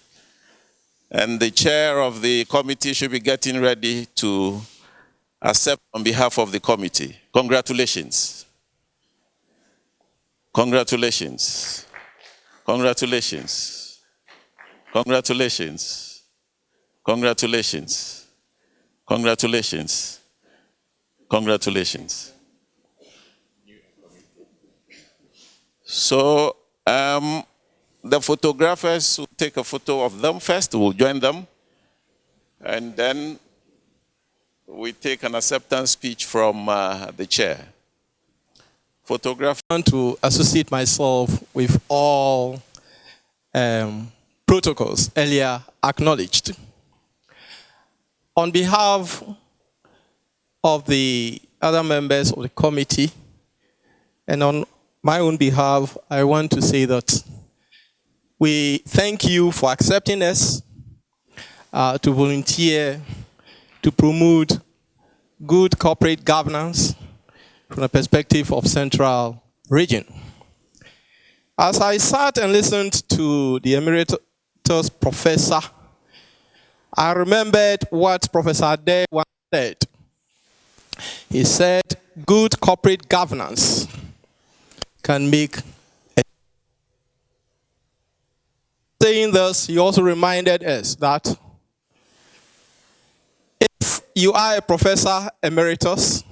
And the chair of the committee should be getting ready to accept on behalf of the committee. Congratulations. Congratulations. Congratulations. Congratulations. Congratulations. Congratulations. Congratulations. So the photographers will take a photo of them first, we'll join them, and then we take an acceptance speech from the chair. Photograph. I want to associate myself with all protocols earlier acknowledged. On behalf of the other members of the committee, and on my own behalf, I want to say that we thank you for accepting us to volunteer to promote good corporate governance from the perspective of Central Region. As I sat and listened to the emeritus professor, I remembered what Professor Ade once said. He said, good corporate governance can make a... Saying this, he also reminded us that if you are a professor emeritus,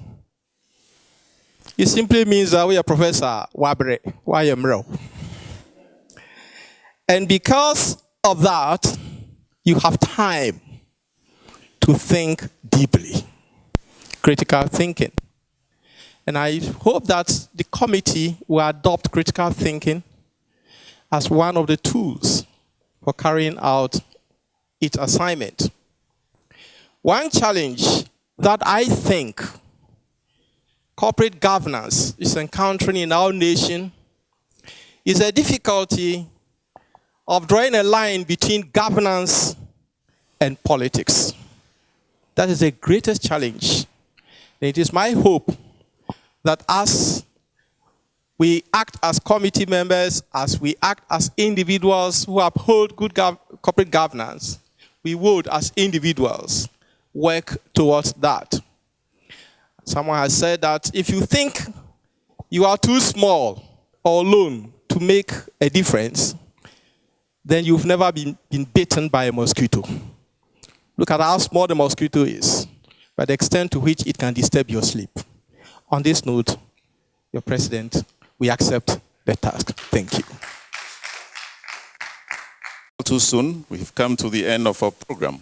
it simply means that we are Professor Wabre, Wayemro. And because of that, you have time to think deeply, critical thinking. And I hope that the committee will adopt critical thinking as one of the tools for carrying out its assignment. One challenge that I think corporate governance is encountering in our nation is a difficulty of drawing a line between governance and politics. That is the greatest challenge. And it is my hope that as we act as committee members, as we act as individuals who uphold good corporate governance, we would, as individuals, work towards that. Someone has said that if you think you are too small or alone to make a difference, then you've never been bitten by a mosquito. Look at how small the mosquito is, by the extent to which it can disturb your sleep. On this note, your President, we accept the task. Thank you. Too soon, we've come to the end of our program.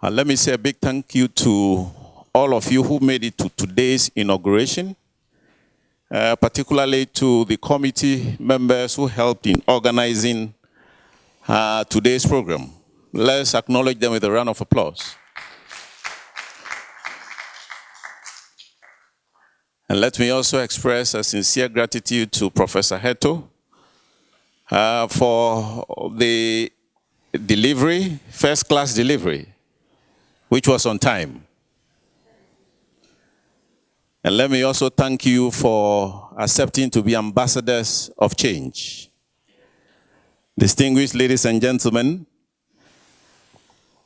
And let me say a big thank you to all of you who made it to today's inauguration, particularly to the committee members who helped in organizing today's program. Let's acknowledge them with a round of applause. And let me also express a sincere gratitude to Professor Heto for the delivery, first-class delivery, which was on time. And let me also thank you for accepting to be ambassadors of change. Distinguished ladies and gentlemen,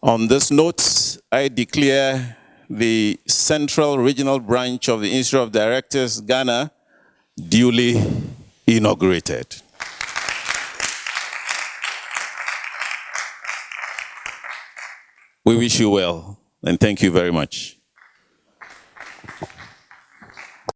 on this note, I declare the Central Regional Branch of the Institute of Directors, Ghana, duly inaugurated. We wish you well, and thank you very much.